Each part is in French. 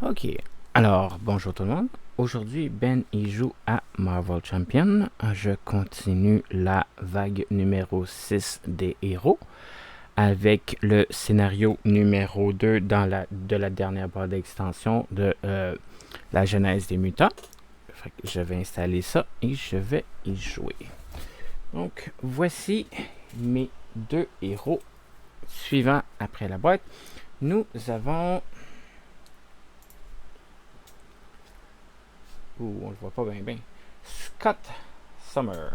Ok, alors bonjour tout le monde. Aujourd'hui, Ben il joue à Marvel Champion. Je continue la vague numéro 6 des héros avec le scénario numéro 2 de la dernière barre d'extension de la genèse des mutants. Fait que je vais installer ça et je vais y jouer. Donc voici mes deux héros suivants après la boîte. Nous avons... Ouh, on le voit pas bien. Scott Summer.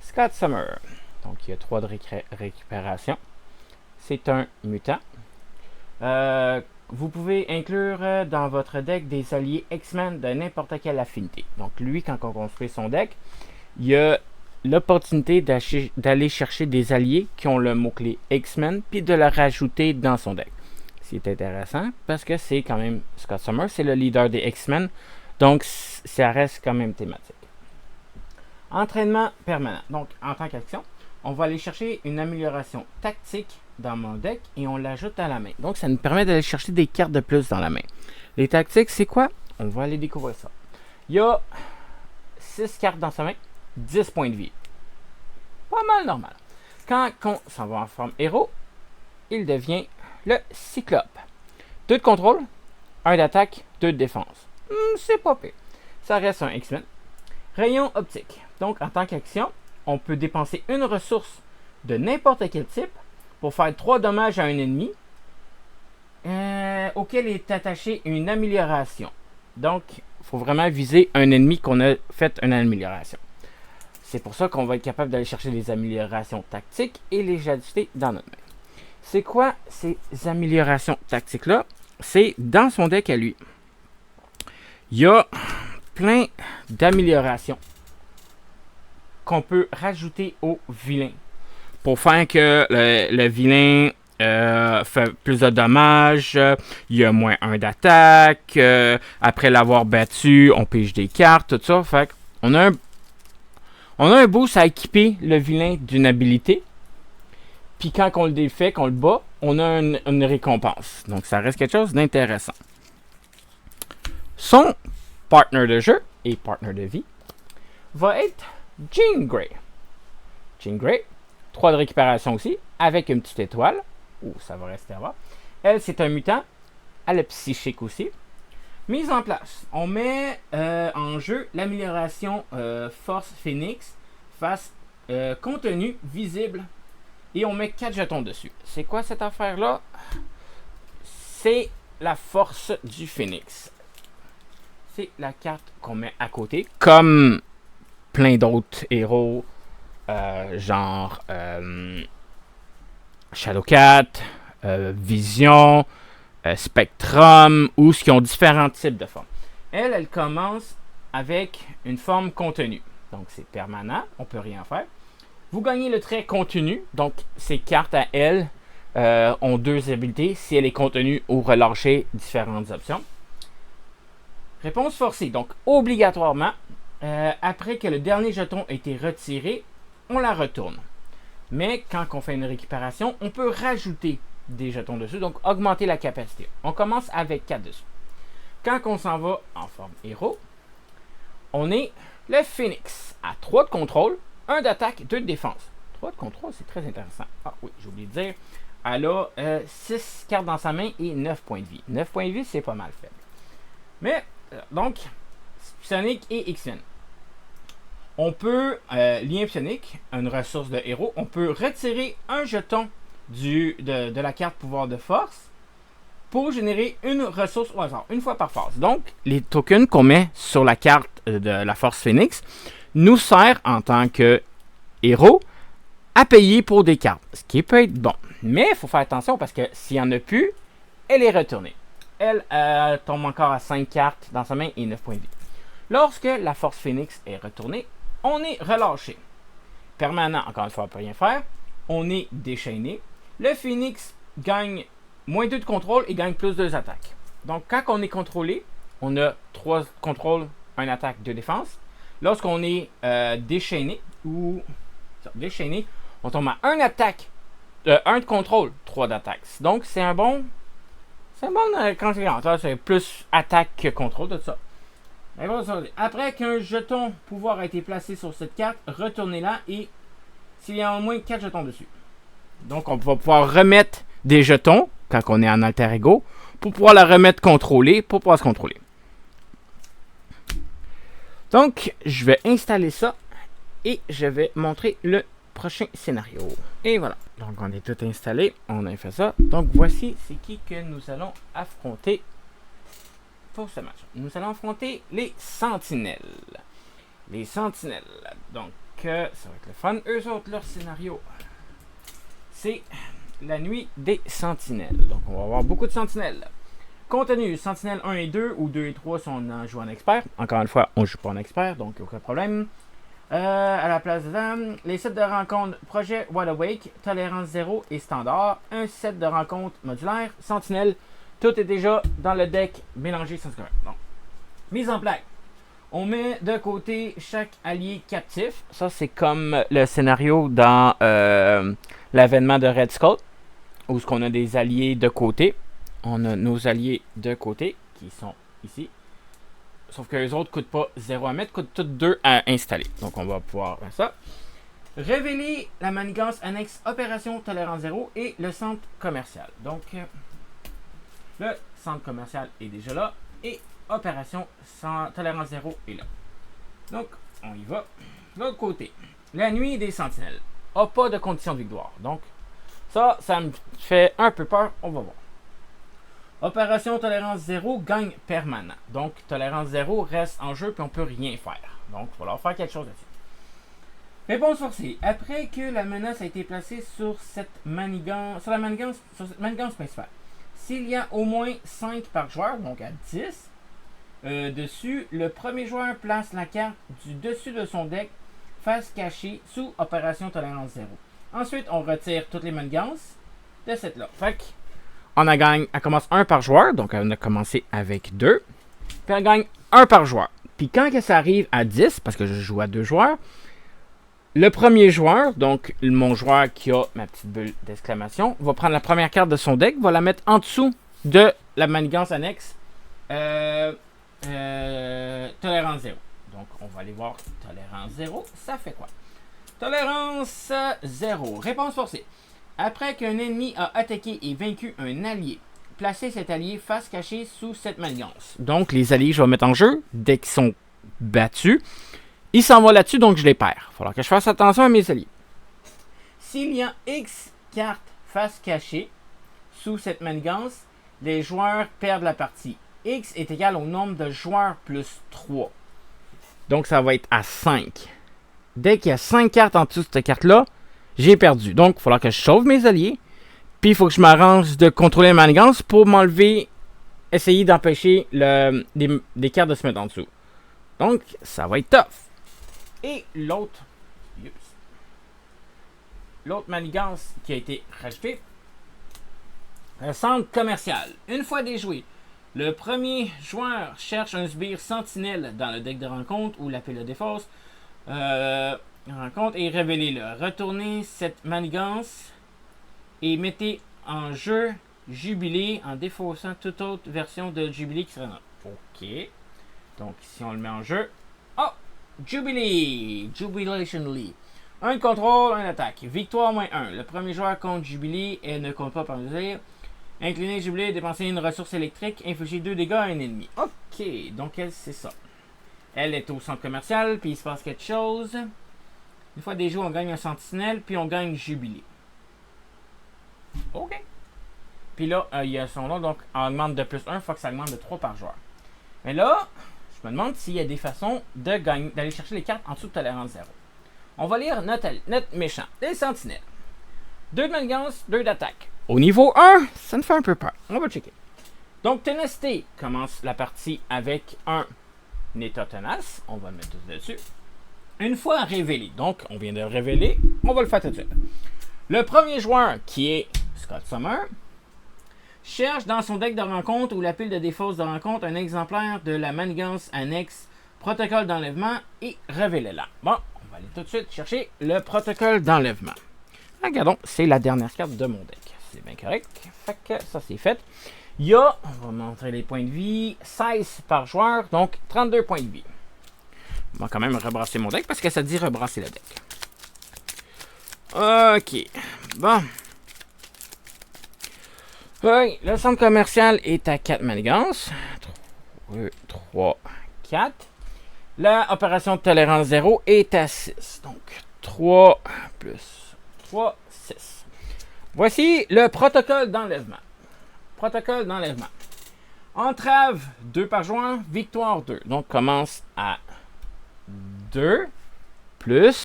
Scott Summer. Donc, il y a 3 de récupération. C'est un mutant. Vous pouvez inclure dans votre deck des alliés X-Men de n'importe quelle affinité. Donc, lui, quand on construit son deck, il y a l'opportunité d'aller chercher des alliés qui ont le mot-clé X-Men, puis de le rajouter dans son deck. C'est intéressant parce que c'est quand même Scott Summer, c'est le leader des X-Men, donc ça reste quand même thématique. Entraînement permanent. Donc, en tant qu'action, on va aller chercher une amélioration tactique dans mon deck et on l'ajoute à la main. Donc, ça nous permet d'aller chercher des cartes de plus dans la main. Les tactiques, c'est quoi? On va aller découvrir ça. Il y a 6 cartes dans sa main, 10 points de vie. Pas mal normal. Quand on s'en va en forme héros, il devient le Cyclope. 2 de contrôle, 1 d'attaque, 2 de défense. C'est pas pire. Ça reste un X-Men. Rayon optique. Donc, en tant qu'action, on peut dépenser une ressource de n'importe quel type pour faire 3 dommages à un ennemi auquel est attachée une amélioration. Donc, il faut vraiment viser un ennemi qu'on a fait une amélioration. C'est pour ça qu'on va être capable d'aller chercher des améliorations tactiques et les ajouter dans notre main. C'est quoi ces améliorations tactiques-là? C'est dans son deck à lui. Il y a plein d'améliorations qu'on peut rajouter au vilain pour faire que le vilain fait plus de dommages, il y a moins 1 d'attaque, après l'avoir battu, on pige des cartes, tout ça. Fait qu'on a un boost à équiper le vilain d'une habilité. Puis quand on le défait, qu'on le bat, on a une récompense. Donc ça reste quelque chose d'intéressant. Son partner de jeu et partner de vie va être Jean Grey. Jean Grey, 3 de récupération aussi, avec une petite étoile. Ouh, ça va rester à voir. Elle, c'est un mutant. Elle est psychique aussi. Mise en place. On met en jeu l'amélioration Force Phoenix face contenu visible. Et on met 4 jetons dessus. C'est quoi cette affaire-là? C'est la force du Phoenix. C'est la carte qu'on met à côté. Comme plein d'autres héros, genre Shadowcat, Vision, Spectrum, ou qui ont différents types de formes. Elle commence avec une forme contenue. Donc c'est permanent, on ne peut rien faire. Vous gagnez le trait contenu, donc ces cartes à elle ont 2 habilités, si elle est contenue ou relâchée, différentes options. Réponse forcée, donc obligatoirement, après que le dernier jeton ait été retiré, on la retourne. Mais quand on fait une récupération, on peut rajouter des jetons dessus, donc augmenter la capacité. On commence avec 4 dessus. Quand on s'en va en forme héros, on est le Phoenix à 3 de contrôle, 1 d'attaque, 2 de défense. 3 de contrôle, c'est très intéressant. Ah oui, j'ai oublié de dire. Elle a 6 cartes dans sa main et 9 points de vie. 9 points de vie, c'est pas mal faible. Mais, donc, Psionic et X-Men. On peut, lien psionique, une ressource de héros, on peut retirer un jeton de la carte pouvoir de force pour générer une ressource au hasard, une fois par phase. Donc, les tokens qu'on met sur la carte de la force Phoenix nous sert en tant que héros à payer pour des cartes, ce qui peut être bon. Mais il faut faire attention parce que s'il n'y en a plus, elle est retournée. Elle tombe encore à 5 cartes dans sa main et 9 points de vie. Lorsque la force Phoenix est retournée, on est relâché. Permanent, encore une fois, on ne peut rien faire. On est déchaîné. Le Phoenix gagne moins 2 de contrôle et gagne plus 2 attaques. Donc, quand on est contrôlé, on a 3 contrôles, 1 attaque, 2 défense. Lorsqu'on est déchaîné, on tombe à 1 attaque, 1 de contrôle, 3 d'attaque. Donc, c'est un bon... C'est un bon conséquence. C'est plus attaque que contrôle, tout ça. Après qu'un jeton pouvoir a été placé sur cette carte, retournez-la et s'il y a au moins 4 jetons dessus. Donc, on va pouvoir remettre des jetons, quand on est en alter ego, pour pouvoir la remettre contrôlée, pour pouvoir se contrôler. Donc, je vais installer ça et je vais montrer le prochain scénario. Et voilà. Donc, on est tout installé. On a fait ça. Donc, voici c'est qui que nous allons affronter pour ce match. Nous allons affronter les Sentinelles. Les Sentinelles. Donc, ça va être le fun. Eux autres, leur scénario, c'est la nuit des Sentinelles. Donc, on va avoir beaucoup de Sentinelles. Contenu, Sentinelle 1 et 2 ou 2 et 3 si on joue en expert. Encore une fois, on ne joue pas en expert, donc aucun problème. À la place de les sets de rencontre Projet Wide Awake, Tolérance 0 et Standard. Un set de rencontre modulaire, Sentinelle. Tout est déjà dans le deck mélangé sans scolaire. Donc, mise en plaque. On met de côté chaque allié captif. Ça, c'est comme le scénario dans l'avènement de Red Skull, où on a des alliés de côté. On a nos alliés de côté qui sont ici. Sauf que les autres ne coûtent pas 0 à mettre, coûtent tous 2 à installer. Donc on va pouvoir faire ça. Révéler la manigance annexe Opération Tolérance 0 et le centre commercial. Donc le centre commercial est déjà là et Opération Tolérance 0 est là. Donc on y va. De l'autre côté, la nuit des sentinelles n'a pas de condition de victoire. Donc ça me fait un peu peur. On va voir. Opération Tolérance 0 gagne permanent. Donc, Tolérance 0 reste en jeu puis on peut rien faire. Donc, il va falloir faire quelque chose là-dessus. Réponse forcée. Après que la menace a été placée sur cette manigance principale, s'il y a au moins 5 par joueur, donc à 10, dessus, le premier joueur place la carte du dessus de son deck face cachée sous Opération Tolérance 0. Ensuite, on retire toutes les manigances de cette là. Fait que elle commence 1 par joueur, donc on a commencé avec 2. Puis elle gagne 1 par joueur. Puis quand ça arrive à 10, parce que je joue à 2 joueurs, le premier joueur, donc mon joueur qui a ma petite bulle d'exclamation, va prendre la première carte de son deck, va la mettre en dessous de la manigance annexe Tolérance 0. Donc on va aller voir Tolérance 0, ça fait quoi? Tolérance 0, réponse forcée. Après qu'un ennemi a attaqué et vaincu un allié, placez cet allié face cachée sous cette manigance. Donc, les alliés, je vais mettre en jeu dès qu'ils sont battus. Ils s'en vont là-dessus, donc je les perds. Il va falloir que je fasse attention à mes alliés. S'il y a X cartes face cachée sous cette manigance, les joueurs perdent la partie. X est égal au nombre de joueurs plus 3. Donc, ça va être à 5. Dès qu'il y a 5 cartes en dessous de cette carte-là, j'ai perdu. Donc, il va falloir que je sauve mes alliés. Puis, il faut que je m'arrange de contrôler la manigance pour m'enlever, essayer d'empêcher des cartes de se mettre en dessous. Donc, ça va être tough. Et l'autre manigance qui a été rajoutée, le centre commercial. Une fois déjoué, le premier joueur cherche un sbire sentinelle dans le deck de rencontre ou l'appel de défausse. Rencontre et révélez-le. Retournez cette manigance et mettez en jeu Jubilé en défaussant toute autre version de Jubilé qui serait là. OK. Donc, si on le met en jeu. Oh! Jubilé! Jubilation Lee. Un contrôle, un attaque. Victoire -1. Le premier joueur compte Jubilé et ne compte pas par désir. Incliner Jubilé, dépenser une ressource électrique, infliger 2 dégâts à un ennemi. OK. Donc, elle, c'est ça. Elle est au centre commercial, puis il se passe quelque chose. Une fois des jeux, on gagne un sentinelle, puis on gagne Jubilé. OK. Puis là, il y a son nom, donc on augmente de plus 1, il faut que ça augmente de 3 par joueur. Mais là, je me demande s'il y a des façons d'aller chercher les cartes en dessous de Tolérance 0. On va lire notre méchant. Les sentinelles. 2 de manigance, 2 d'attaque. Au niveau 1, ça me fait un peu peur. On va checker. Donc, Ténacité commence la partie avec un état tenace. On va le mettre tout dessus. Une fois révélé, donc on vient de le révéler, on va le faire tout de suite. Le premier joueur, qui est Scott Summer, cherche dans son deck de rencontre ou la pile de défausse de rencontre un exemplaire de la manigance annexe protocole d'enlèvement et révélez-la. Bon, on va aller tout de suite chercher le protocole d'enlèvement. regardons, c'est la dernière carte de mon deck. C'est bien correct. Fait que ça, c'est fait. Il y a, on va montrer les points de vie, 16 par joueur, donc 32 points de vie. On va quand même rebrasser mon deck parce que ça dit rebrasser le deck. Ok. Bon. Oui, le centre commercial est à 4 manigances. 3, 4. La opération de tolérance 0 est à 6. Donc, 3 plus 3, 6. Voici le protocole d'enlèvement. Protocole d'enlèvement. Entrave 2 par joueur, victoire 2. Donc, commence à 2 plus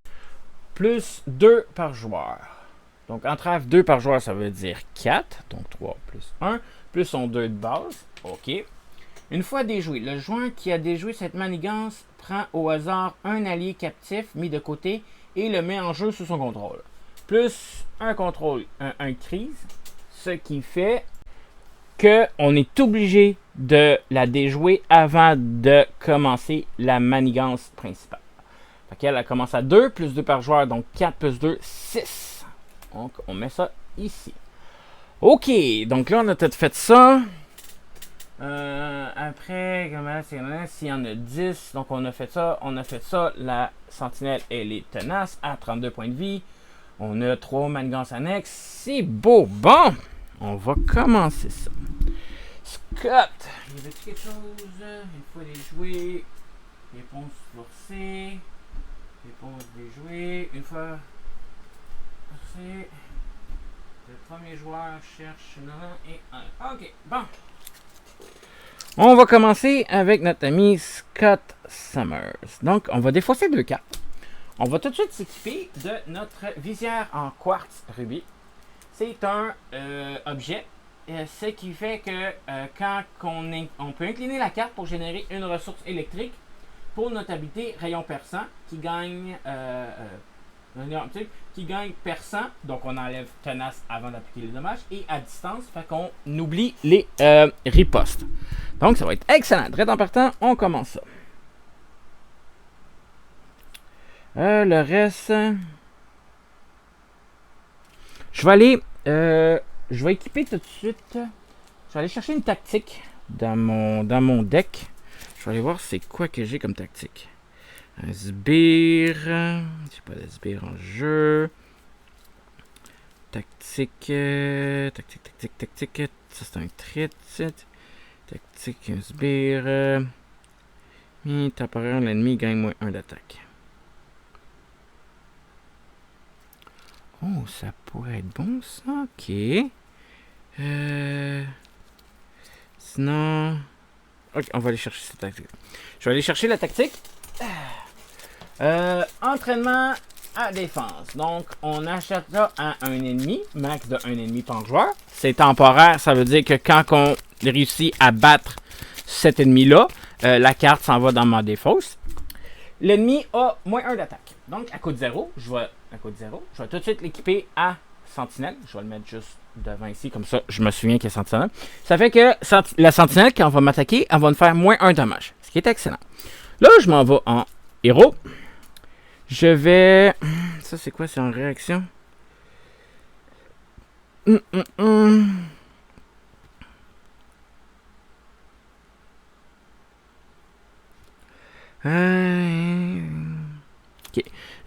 2 par joueur. Donc, entrave 2 par joueur, ça veut dire 4. Donc, 3 plus 1, plus son 2 de base. OK. Une fois déjoué, le joueur qui a déjoué cette manigance prend au hasard un allié captif mis de côté et le met en jeu sous son contrôle. Plus un contrôle, un crise, ce qui fait qu'on est obligé de la déjouer avant de commencer la manigance principale. Fait qu'elle commence à 2, plus 2 par joueur, donc 4 plus 2, 6. Donc, on met ça ici. OK, donc là, on a peut-être fait ça. Après, s'il y en a 10, donc on a fait ça. La sentinelle, elle est tenace à 32 points de vie. On a 3 manigances annexes. C'est beau. Bon, on va commencer ça. Scott, y avait-tu quelque chose? Une fois déjoué. Réponse forcée. Réponse déjouée. Une fois forcée. Le premier joueur cherche 9 et 1. OK, bon. On va commencer avec notre ami Scott Summers. Donc, on va défausser 2 cartes. On va tout de suite s'équiper de notre visière en quartz rubis. C'est un objet, ce qui fait que quand on peut incliner la carte pour générer une ressource électrique pour notre habilité rayon perçant qui gagne perçant, donc on enlève tenace avant d'appliquer les dommages, et à distance, fait qu'on oublie les ripostes. Donc ça va être excellent. Direct en partant, on commence ça. Le reste, je vais équiper tout de suite. Je vais aller chercher une tactique dans mon deck. Je vais aller voir c'est quoi que j'ai comme tactique. Un sbire. J'ai pas de sbire en jeu. Tactique. Tactique. Ça c'est un trait. Tactique, un sbire. Temporaire, l'ennemi gagne moins 1 d'attaque. Oh, ça pourrait être bon ça. Ok. Sinon. Ok, on va aller chercher cette tactique. Je vais aller chercher la tactique. Entraînement à défense. Donc, on achète ça à un ennemi, max de 1 ennemi par joueur. C'est temporaire, ça veut dire que quand on réussit à battre cet ennemi-là, la carte s'en va dans ma défausse. L'ennemi a moins 1 d'attaque. Donc, à coût de 0, je vais tout de suite l'équiper à sentinelle. Je vais le mettre juste devant ici, comme ça, je me souviens qu'il y a sentinelle. Ça fait que la sentinelle, quand on va m'attaquer, elle va me faire moins 1 dommage, ce qui est excellent. Là, je m'en vais en héros. Je vais... Ça, c'est quoi? C'est en réaction? Ok.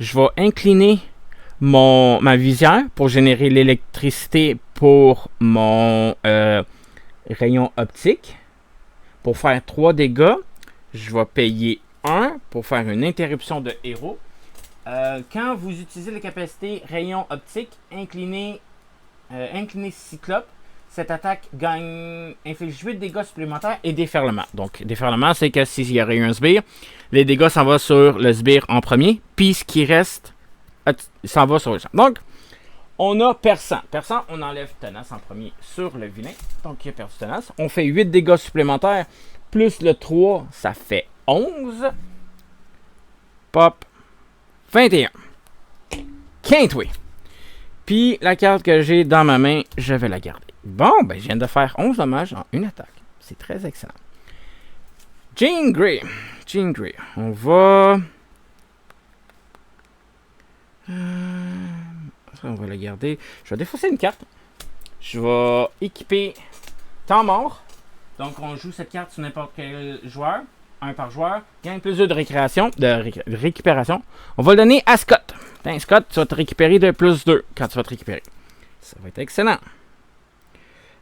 Je vais incliner ma visière pour générer l'électricité pour mon rayon optique. Pour faire 3 dégâts, je vais payer 1 pour faire une interruption de héros. Quand vous utilisez la capacité rayon optique, incliné cyclope, cette attaque inflige 8 dégâts supplémentaires et déferlement. Donc, déferlement, c'est que s'il y aurait eu un sbire, les dégâts s'en vont sur le sbire en premier, puis ce qui reste, s'en va sur le champ. Donc, on a perçant. Perçant, on enlève tenace en premier sur le vilain. Donc, il a perdu tenace. On fait 8 dégâts supplémentaires, plus le 3, ça fait 11. Pop. 21. Quintoué. Puis, la carte que j'ai dans ma main, je vais la garder. Bon, ben, je viens de faire 11 dommages en une attaque. C'est très excellent. Jean Grey. On va... Ça, on va la garder. Je vais défausser une carte. Je vais équiper temps mort. Donc, on joue cette carte sur n'importe quel joueur. Un par joueur. Gagne plus de récréation, de récupération. On va le donner à Scott. Tiens, Scott, tu vas te récupérer de plus 2 quand tu vas te récupérer. Ça va être excellent.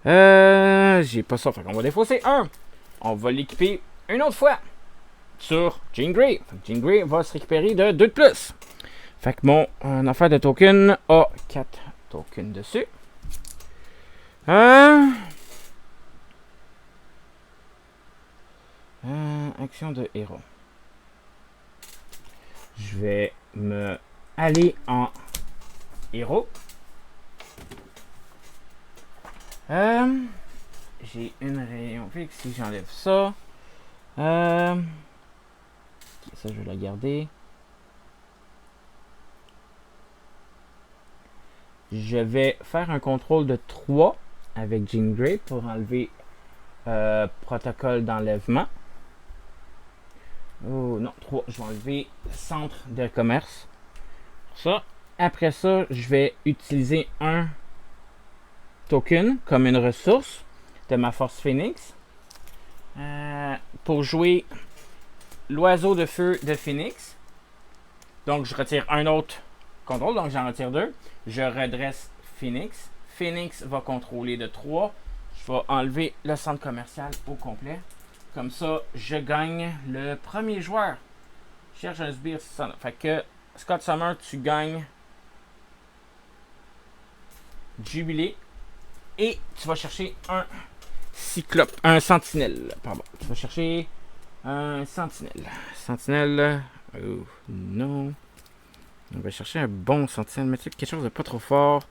J'ai pas ça. Fait qu'on va défausser 1. On va l'équiper une autre fois sur Jean Grey. Jean Grey va se récupérer de 2 de plus. Fait que mon affaire de token a 4 tokens dessus. Action de héros. Je vais me aller en héros. J'ai une rayon fixe si j'enlève ça. Ça, je vais la garder. Je vais faire un contrôle de 3 avec Jean Grey pour enlever protocole d'enlèvement. Oh non, 3. Je vais enlever centre de commerce. Ça. Après ça, je vais utiliser un token comme une ressource de ma force Phoenix pour jouer l'oiseau de feu de Phoenix. Donc, je retire un autre contrôle, donc j'en retire 2. Je redresse Phoenix. Phoenix va contrôler de 3. Je vais enlever le centre commercial au complet. Comme ça, je gagne le premier joueur. Je cherche un sbire. Fait que Scott Summer, tu gagnes Jubilé. Et tu vas chercher un cyclope. Un sentinelle. Pardon. Tu vas chercher un sentinelle. Sentinelle. Oh, non. On va chercher un bon sentinelle. Mais quelque chose de pas trop fort.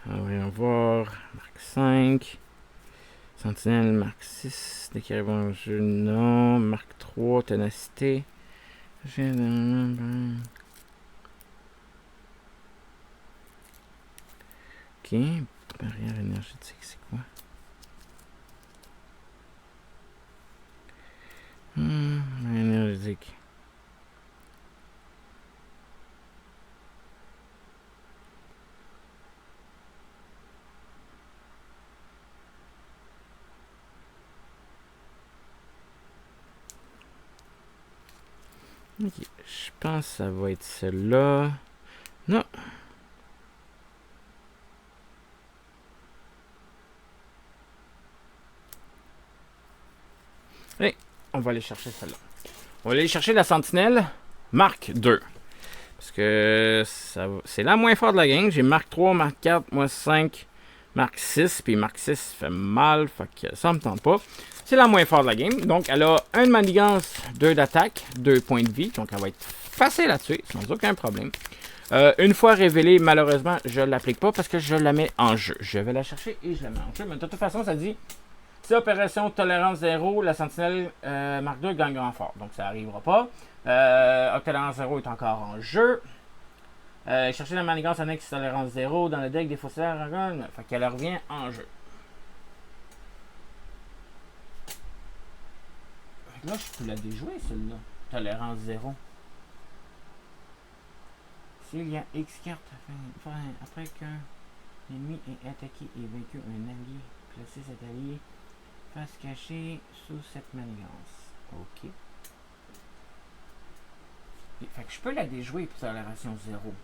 Voyons voir. Marque 5. Sentinelle, marque 6. Dès qu'il arrive en jeu, non. Marque 3, ténacité. Ok. Barrière énergétique, c'est quoi? Énergétique. Ok, je pense que ça va être celle-là. Non. Allez, on va aller chercher celle-là. On va aller chercher la sentinelle marque 2. Parce que c'est la moins forte de la game. J'ai marque 3, marque 4, moi 5, marque 6. Puis marque 6 fait mal. Fait que ça me tente pas. C'est la moins forte de la game. Donc elle a 1 de manigance, 2 d'attaque, 2 points de vie. Donc elle va être facile à tuer sans aucun problème. Une fois révélée, malheureusement, je ne l'applique pas parce que je la mets en jeu. Je vais la chercher et je la mets en jeu. Mais de toute façon, ça dit si opération tolérance 0, la sentinelle marque 2 gagne renfort. Donc ça n'arrivera pas. Tolérance 0 est encore en jeu. Chercher la manigance annexe tolérance 0 dans le deck des faussaires. Fait qu'elle revient en jeu. Là, je peux la déjouer, celle-là. Tolérance 0. S'il y a X cartes, après qu'un ennemi est attaqué et vaincu, un allié, placez cet allié face cachée sous cette manigance. Ok. Fait que je peux la déjouer pour tolération 0.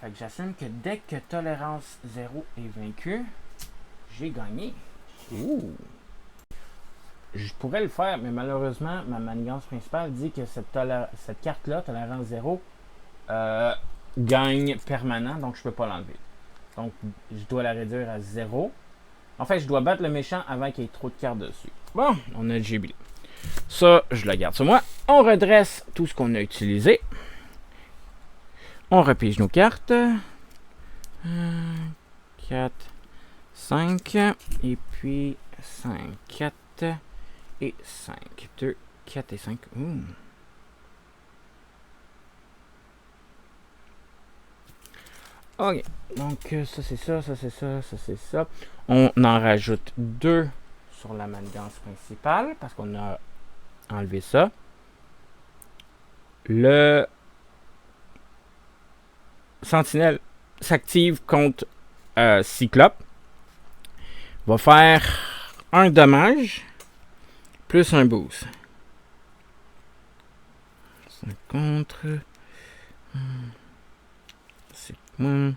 Fait que j'assume que dès que tolérance 0 est vaincue, j'ai gagné. Ouh! Je pourrais le faire, mais malheureusement, ma manigance principale dit que cette carte-là, tolérance 0, gagne permanent, donc je peux pas l'enlever. Donc, je dois la réduire à 0. En fait, je dois battre le méchant avant qu'il y ait trop de cartes dessus. Bon, on a le jubilé. Ça, je la garde sur moi. On redresse tout ce qu'on a utilisé. On repige nos cartes. 4, 5, et puis 5, 4 et 5. 2, 4 et 5. Ok, donc ça c'est ça, ça c'est ça, ça c'est ça. On en rajoute 2 sur la manigance principale parce qu'on a enlevé ça. le Sentinelle s'active contre Cyclope. Va faire un dommage plus un boost. Ça contre. C'est moins.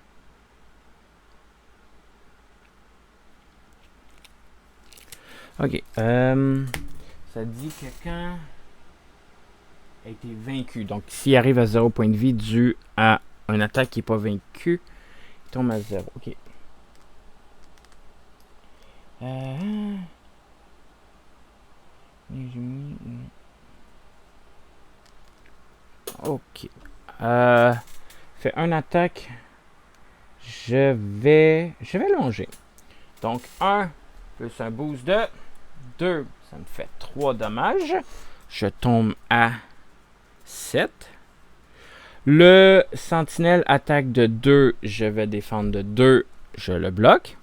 Ok. Ça dit que quand a été vaincu. Donc, s'il arrive à 0 point de vie dû à une attaque qui n'est pas vaincue, il tombe à 0. Ok. Ok. Fait une attaque. Je vais longer. Donc, 1 plus un boost de 2. Ça me fait 3 dommages. Je tombe à 7. Le sentinelle attaque de 2. Je vais défendre de 2. Je le bloque.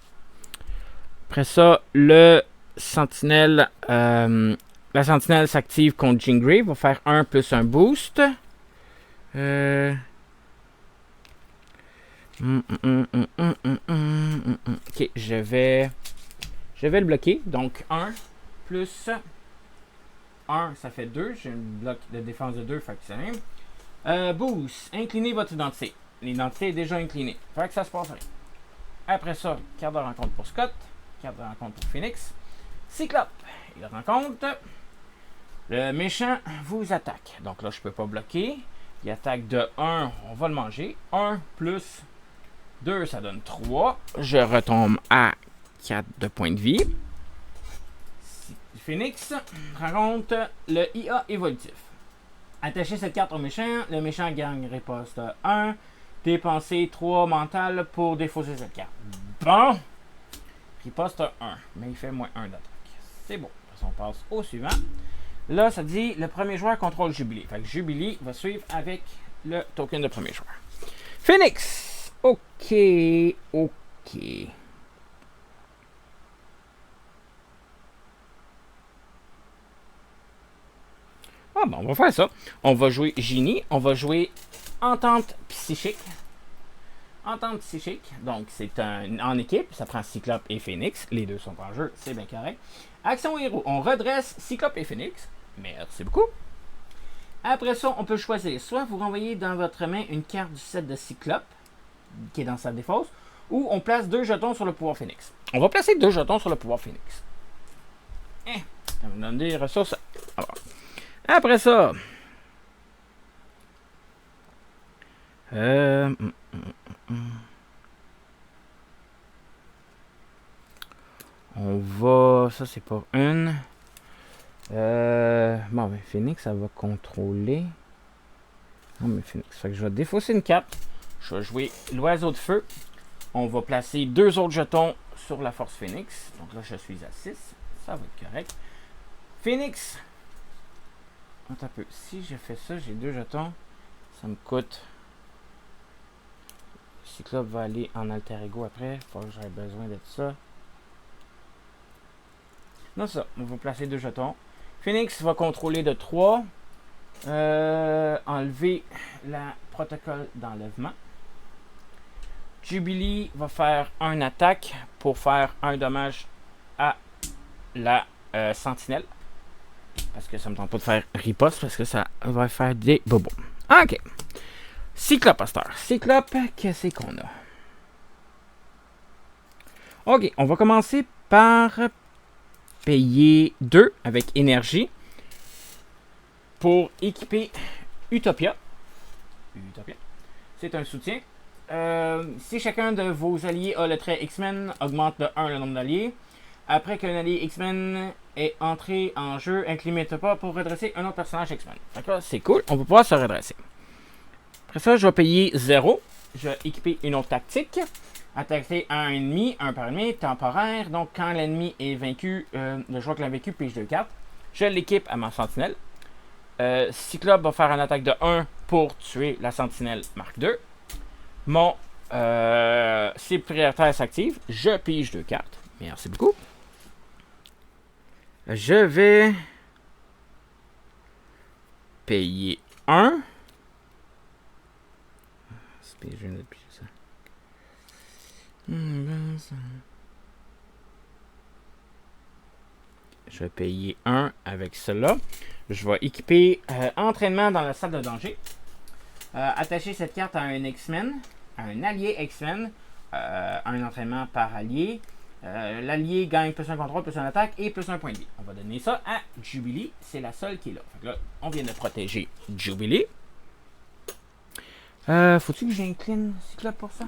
Après ça, le sentinelle... la sentinelle s'active contre Jean Grey. Va faire 1 plus un boost. Ok, je vais le bloquer. Donc 1 plus 1, ça fait 2. J'ai une bloc de défense de 2, fait que c'est rien. Boost, inclinez votre identité. L'identité est déjà inclinée. Fait que ça se passe rien. Après ça, carte de rencontre pour Scott. Carte de rencontre pour Phoenix. Cyclope, il rencontre. Le méchant vous attaque. Donc là, je peux pas bloquer. Il attaque de 1, on va le manger. 1 plus 2, ça donne 3. Je retombe à 4 de points de vie. Phoenix rencontre le IA évolutif. Attachez cette carte au méchant. Le méchant gagne riposte 1. Dépensez 3 mentales pour défausser cette carte. Bon. Riposte 1. Mais il fait moins 1 d'attaque. C'est bon. On passe au suivant. Là, ça dit le premier joueur contrôle Jubilee. Fait que Jubilee va suivre avec le token de premier joueur. Phoenix. Ok. Ah bon, on va faire ça. On va jouer Genie. On va jouer Entente Psychique. Entente Psychique. Donc, c'est en équipe. Ça prend Cyclope et Phoenix. Les deux sont en jeu. C'est bien correct. Action héros. On redresse Cyclope et Phoenix. Merci beaucoup. Après ça, on peut choisir. Soit vous renvoyez dans votre main une carte du set de Cyclope, qui est dans sa défausse, ou on place 2 jetons sur le pouvoir Phoenix. On va placer 2 jetons sur le pouvoir Phoenix. Ça me donne des ressources. Alors, après ça, on va... Ça, c'est pas une. Bon, ben, Phoenix, ça va contrôler. Non, mais Phoenix. Fait que je vais défausser une carte. Je vais jouer l'oiseau de feu. On va placer 2 autres jetons sur la force Phoenix. Donc là, je suis à 6. Ça va être correct. Phoenix. Attends un peu. Si je fais ça, j'ai 2 jetons. Ça me coûte. Cyclope va aller en alter ego après. Faut que j'aie besoin de ça. Non, ça. On va placer 2 jetons. Phoenix va contrôler de 3. Enlever la protocole d'enlèvement. Jubilee va faire un attaque pour faire un dommage à la sentinelle. Parce que ça me tente pas de faire riposte parce que ça va faire des bobos. Ok. Cyclope Pasteur. Cyclope, qu'est-ce qu'on a? Ok, on va commencer par payer 2 avec énergie pour équiper Utopia. C'est un soutien. Si chacun de vos alliés a le trait X-Men, augmente de 1 le nombre d'alliés. Après qu'un allié X-Men est entré en jeu, inclinez pas pour redresser un autre personnage X-Men. D'accord, c'est cool, on va pouvoir se redresser. Après ça, je vais payer 0. Je vais équiper une autre tactique. Attaquer un ennemi, un par ennemi, temporaire. Donc, quand l'ennemi est vaincu, le joueur qui l'a vaincu pige 2 cartes. Je l'équipe à ma sentinelle. Cyclope va faire une attaque de 1 pour tuer la sentinelle marque 2. Mon cible prioritaire s'active. Je pige 2 cartes. Merci beaucoup. Je vais payer 1. puis je viens de piger ça. Je vais payer 1 avec cela. Je vais équiper entraînement dans la salle de danger. Attacher cette carte à un X-Men, à un allié X-Men, un entraînement par allié. L'allié gagne plus un contrôle, plus un attaque et plus un point de vie. On va donner ça à Jubilee. C'est la seule qui est là. Fait que là, on vient de protéger Jubilee. Faut-il que j'incline Cyclope pour ça?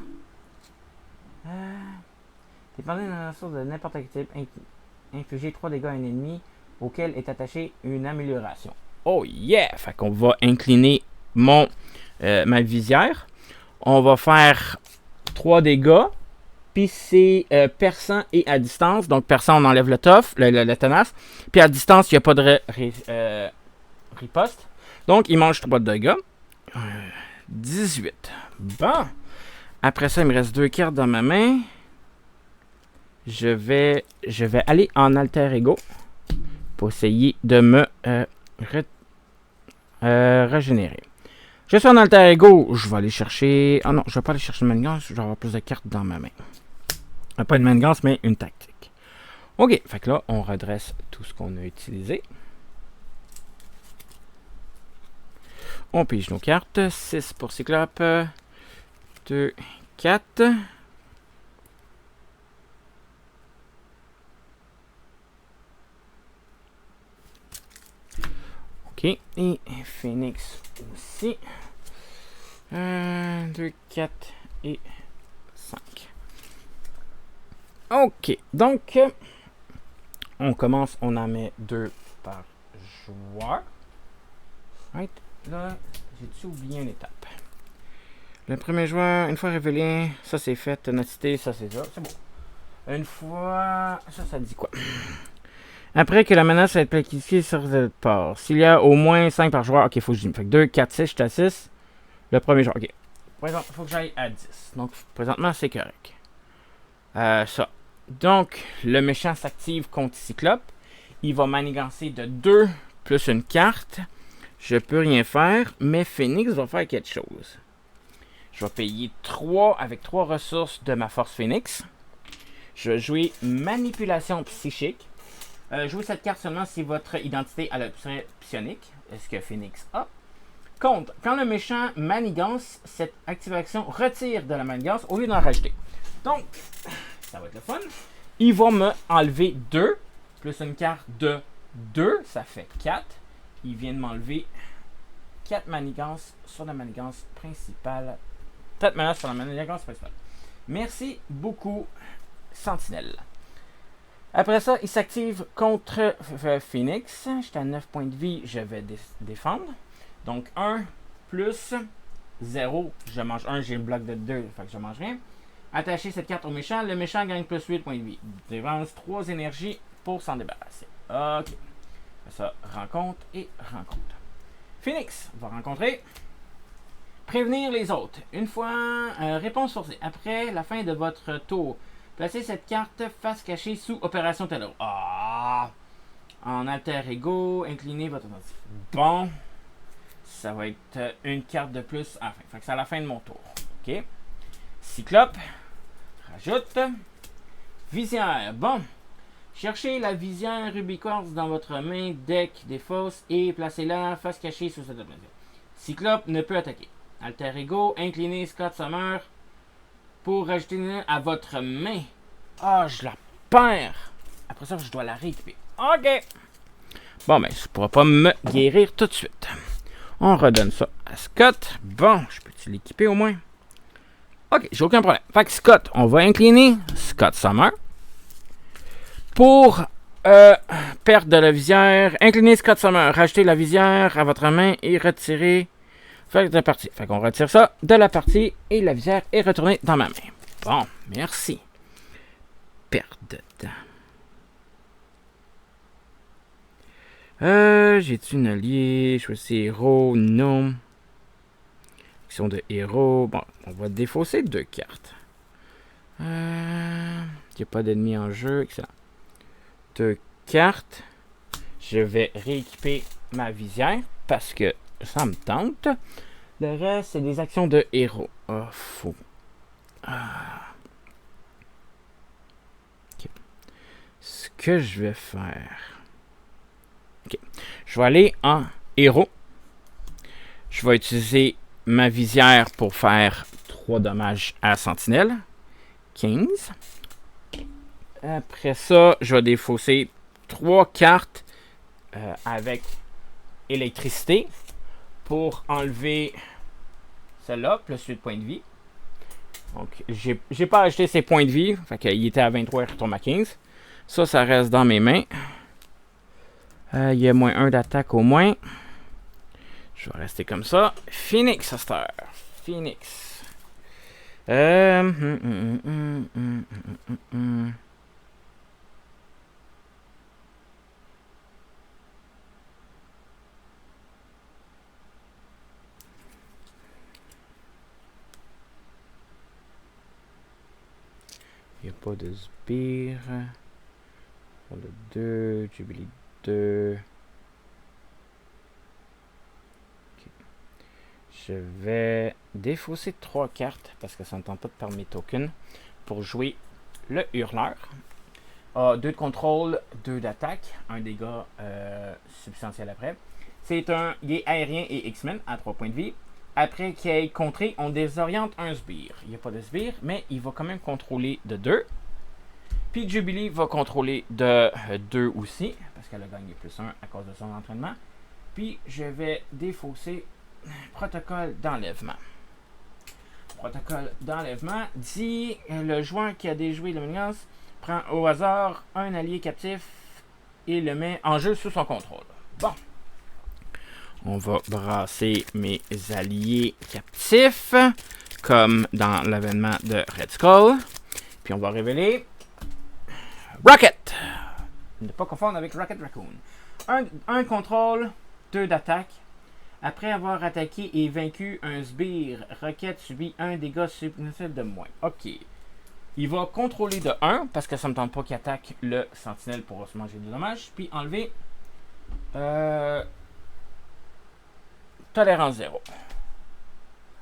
Dépendant de la source de n'importe quel type, infliger 3 dégâts à un ennemi auquel est attachée une amélioration. Oh yeah! Fait qu'on va incliner ma visière. On va faire 3 dégâts. Puis c'est perçant et à distance. Donc perçant, on enlève le tough, le tenace. Puis à distance, il n'y a pas de riposte. Donc il mange 3 dégâts. 18. Bon. Après ça, il me reste 2 cartes dans ma main. Je vais aller en alter ego pour essayer de me régénérer. Je suis en alter ego. Je vais aller chercher... Ah non, je ne vais pas aller chercher une manigance. Je vais avoir plus de cartes dans ma main. Pas une manigance, mais une tactique. OK. Fait que là, on redresse tout ce qu'on a utilisé. On pige nos cartes. 6 pour Cyclope. 2, 4. OK. Et Phoenix aussi. 1, 2, 4 et 5. OK. Donc, on commence. On en met 2 par joueur. Right. Là, j'ai-tu oublié une étape? Le premier joueur, une fois révélé, ça c'est fait. Ténacité, ça c'est ça. C'est bon. Une fois... Ça dit quoi? Après que la menace a été appliquée sur cette part, s'il y a au moins 5 par joueur, ok, il faut que je dise. Fait que 2, 4, 6, je suis à 6. Le premier joueur, ok. Il faut que j'aille à 10. Donc, présentement, c'est correct. Ça. Donc, le méchant s'active contre Cyclope. Il va manigancer de 2 plus une carte. Je peux rien faire, mais Phoenix va faire quelque chose. Je vais payer 3 avec 3 ressources de ma force Phoenix. Je vais jouer Manipulation Psychique. Jouez cette carte seulement si votre identité a l'option psionique, ce que Phoenix a. Contre, quand le méchant manigance, cette activation retire de la manigance au lieu d'en rajouter. Donc, ça va être le fun. Il va me enlever 2, plus une carte de 2, ça fait 4. Il vient de m'enlever 4 manigances sur la manigance principale. 4 menaces sur la manigance principale. Merci beaucoup, Sentinelle. Après ça, il s'active contre Phoenix. J'étais à 9 points de vie, je vais défendre. Donc 1 plus 0, je mange 1, j'ai une bloc de 2, fait que je mange rien. Attacher cette carte au méchant, le méchant gagne plus 8 points de vie. Dépense 3 énergies pour s'en débarrasser. Ok. Ça, rencontre et rencontre. Phoenix va rencontrer. Prévenir les autres. Une fois, réponse forcée. Après la fin de votre tour, placez cette carte face cachée sous opération Tello. Ah! En alter ego, inclinez votre identité. Bon. Ça va être une carte de plus à la fin. Fait que c'est à la fin de mon tour. OK. Cyclope. Rajoute. Visière. Bon. Cherchez la visière Rubicorse dans votre main, deck des fausses et placez-la face cachée sous cette opération. Cyclope ne peut attaquer. Alter ego, inclinez Scott Summer pour rajouter une à votre main. Ah, je la perds. Après ça, je dois la rééquiper. OK. Bon, mais ça ne pourra pas me guérir tout de suite. On redonne ça à Scott. Bon, je peux-tu l'équiper au moins? OK, j'ai aucun problème. Fait que Scott, on va incliner Scott Summer. Pour perdre de la visière, incliner Scott Summer, rajouter la visière à votre main et retirer de la partie. Fait qu'on retire ça de la partie et la visière est retournée dans ma main. Bon, merci. Perte de temps. J'ai-tu une alliée? Choisir héros? Non. Action de héros. Bon, on va défausser 2 cartes. Il n'y a pas d'ennemis en jeu. Excellent. 2 cartes. Je vais rééquiper ma visière parce que ça me tente. Le reste, c'est des actions de héros. Ah, faux. Ah. Ok. Ce que je vais faire... Ok. Je vais aller en héros. Je vais utiliser ma visière pour faire 3 dommages à la sentinelle. 15. Après ça, je vais défausser 3 cartes avec électricité pour enlever celle-là, plus 8 points de vie. Donc, j'ai pas acheté ses points de vie. Fait qu'il était à 23, il retombe à 15. Ça reste dans mes mains. Il y a moins 1 d'attaque au moins. Je vais rester comme ça. Phoenix, Aster. Phoenix. Il n'y a pas de sbire. Pour le 2, Jubilee 2. Okay. Je vais défausser 3 cartes parce que ça ne tente pas de perdre mes tokens pour jouer le hurleur. 2 de contrôle, 2 d'attaque, 1 dégât substantiel après. Il est aérien et X-Men à 3 points de vie. Après qu'il ait contré, on désoriente un sbire. Il n'y a pas de sbire, mais il va quand même contrôler de 2. Puis Jubilee va contrôler de 2 aussi, parce qu'elle a gagné plus 1 à cause de son entraînement. Puis je vais défausser protocole d'enlèvement. Protocole d'enlèvement dit le joueur qui a déjoué la menace prend au hasard un allié captif et le met en jeu sous son contrôle. Bon. On va brasser mes alliés captifs, comme dans l'avènement de Red Skull. Puis on va révéler Rocket. Ne pas confondre avec Rocket Raccoon. Un contrôle, 2 d'attaque. Après avoir attaqué et vaincu un sbire, Rocket subit un dégât supplémentaire de moins. Ok. Il va contrôler de 1, parce que ça ne me tente pas qu'il attaque le sentinelle pour se manger des dommages. Puis enlever... tolérance 0.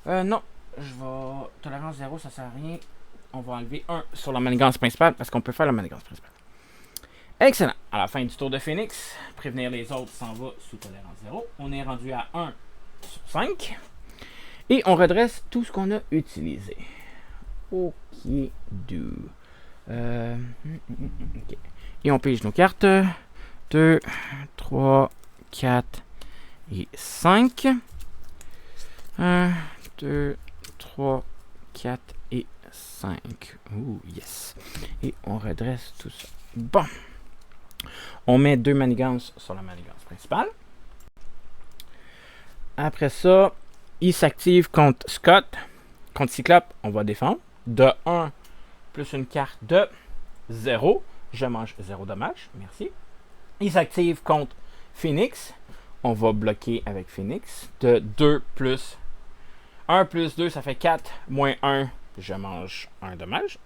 Non. Je vais... Tolérance 0, ça sert à rien. On va enlever 1 sur la manigance principale, parce qu'on peut faire la manigance principale. Excellent. À la fin du tour de Phoenix, prévenir les autres s'en va sous tolérance 0. On est rendu à 1 sur 5. Et on redresse tout ce qu'on a utilisé. Ok, do. Okay. Et on pige nos cartes. 2, 3, 4 et 5. 1, 2, 3, 4 et 5. Ouh, yes. Et on redresse tout ça. Bon. On met 2 manigances sur la manigance principale. Après ça, il s'active contre Scott. Contre Cyclope, on va défendre. De 1 plus une carte de 0. Je mange 0 dommage. Merci. Il s'active contre Phoenix. On va bloquer avec Phoenix. De 2 plus 1 plus 2, ça fait 4. Moins 1, je mange 1 dommage.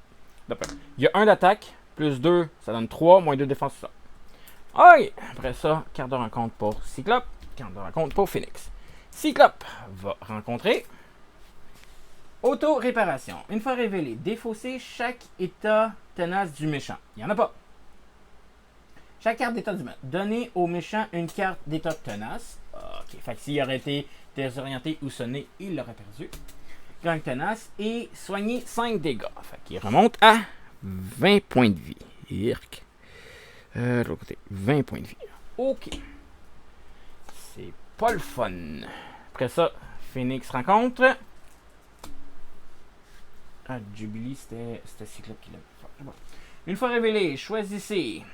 Il y a 1 d'attaque. Plus 2, ça donne 3. Moins 2 de défense, ça. Ok. Après ça, carte de rencontre pour Cyclope. Carte de rencontre pour Phoenix. Cyclope va rencontrer auto-réparation. Une fois révélé, défausser chaque état tenace du méchant. Il n'y en a pas. Chaque carte d'état du méchant. Donner au méchant une carte d'état tenace. Ok. Fait que s'il aurait été désorienté ou sonné, il l'aurait perdu. Gang tenace. Et soigner 5 dégâts. Fait qu'il remonte à 20 points de vie. Irk. De l'autre côté, 20 points de vie. Ok. C'est pas le fun. Après ça, Phoenix rencontre. Ah, Jubilee, c'était Cyclope qui l'a fait. Bon. Une fois révélé, choisissez.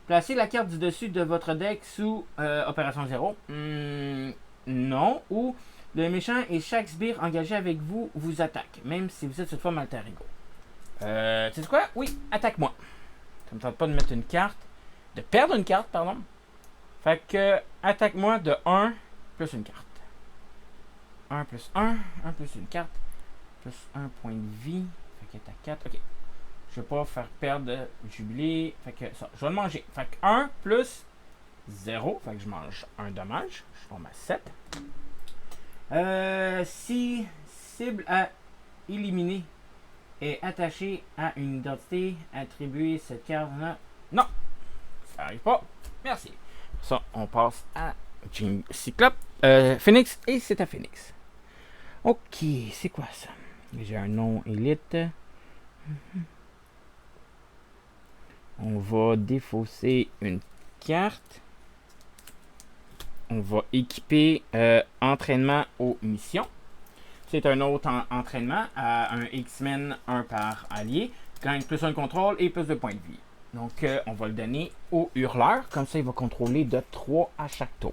Placez la carte du dessus de votre deck sous Opération 0. Non. Ou le méchant et chaque sbire engagé avec vous vous attaque, même si vous êtes cette fois alter ego. Tu sais quoi? Oui, attaque-moi. Ça me tente pas de mettre une carte. De perdre une carte, pardon. Fait que, attaque-moi de 1 plus une carte. 1 plus 1, 1 plus une carte, plus 1 point de vie. Fait que t'as 4. Ok. Je vais pas faire perdre de Jubilee. Fait que ça, je vais le manger. Fait que 1 plus 0. Fait que je mange 1 dommage. Je tombe à 7. Si cible à éliminer est attachée à une identité, attribuer cette carte. Non, ça n'arrive pas. Merci. Ça, on passe à Cyclope, Phoenix, et c'est à Phoenix. Ok, c'est quoi ça? J'ai un nom élite. On va défausser une carte. On va équiper entraînement aux missions. C'est un autre entraînement à un X-Men, 1 par allié. Gagne plus 1 de contrôle et plus de points de vie. Donc, on va le donner au hurleur. Comme ça, il va contrôler de 3 à chaque tour.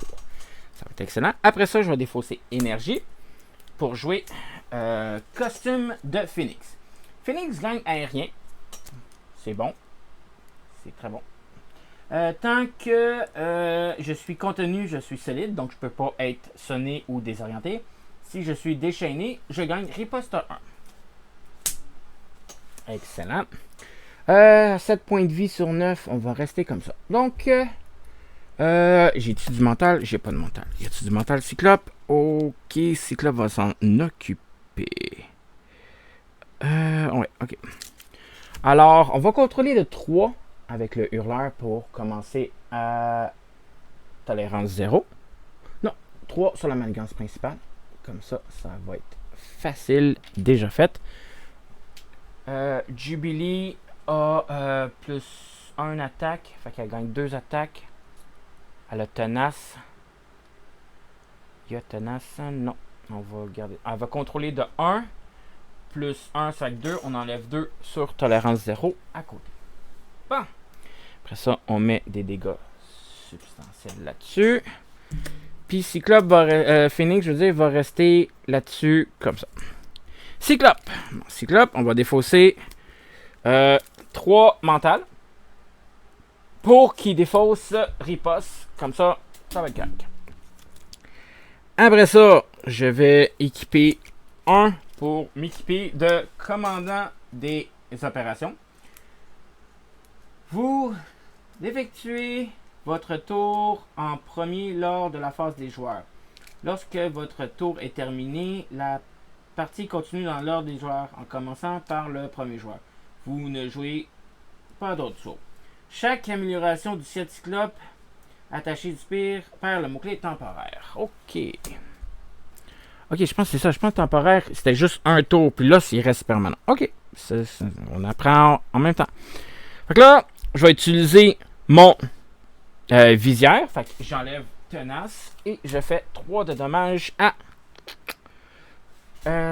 Ça va être excellent. Après ça, je vais défausser énergie pour jouer costume de Phoenix. Phoenix gagne aérien. C'est bon. C'est très bon. Tant que je suis contenu, je suis solide, donc je ne peux pas être sonné ou désorienté. Si je suis déchaîné, je gagne riposte 1. Excellent. 7 points de vie sur 9, on va rester comme ça. Donc, j'ai-tu du mental? J'ai pas de mental. Y a-tu du mental, Cyclope? Ok, Cyclope va s'en occuper. Ouais, ok. Alors, on va contrôler de 3 avec le hurleur pour commencer à tolérance 0. Non, 3 sur la manigance principale. Comme ça, ça va être facile, déjà fait. Jubilee a plus 1 attaque, fait qu'elle gagne 2 attaques. Elle a tenace. Il y a tenace, non. On va regarder. Elle va contrôler de 1 plus 1, ça fait 2. On enlève 2 sur tolérance 0 à côté. Bon. Après ça, on met des dégâts substantiels là-dessus. Puis Cyclope va Phoenix, je veux dire, va rester là-dessus comme ça. Cyclope. Bon, Cyclope, on va défausser 3 mentales pour qu'il défausse riposte. Comme ça, ça va être correct. Après ça, je vais équiper 1 pour m'équiper de commandant des opérations. Vous effectuez votre tour en premier lors de la phase des joueurs. Lorsque votre tour est terminé, la partie continue dans l'ordre des joueurs en commençant par le premier joueur. Vous ne jouez pas d'autres tours. Chaque amélioration du ciel Cyclope attaché du pire perd le mot-clé temporaire. Ok. Ok, je pense que c'est ça. Je pense que temporaire, c'était juste un tour. Puis là, il reste permanent. Ok. On apprend en même temps. Fait que là, je vais utiliser mon visière. Fait que j'enlève tenace. Et je fais 3 de dommages à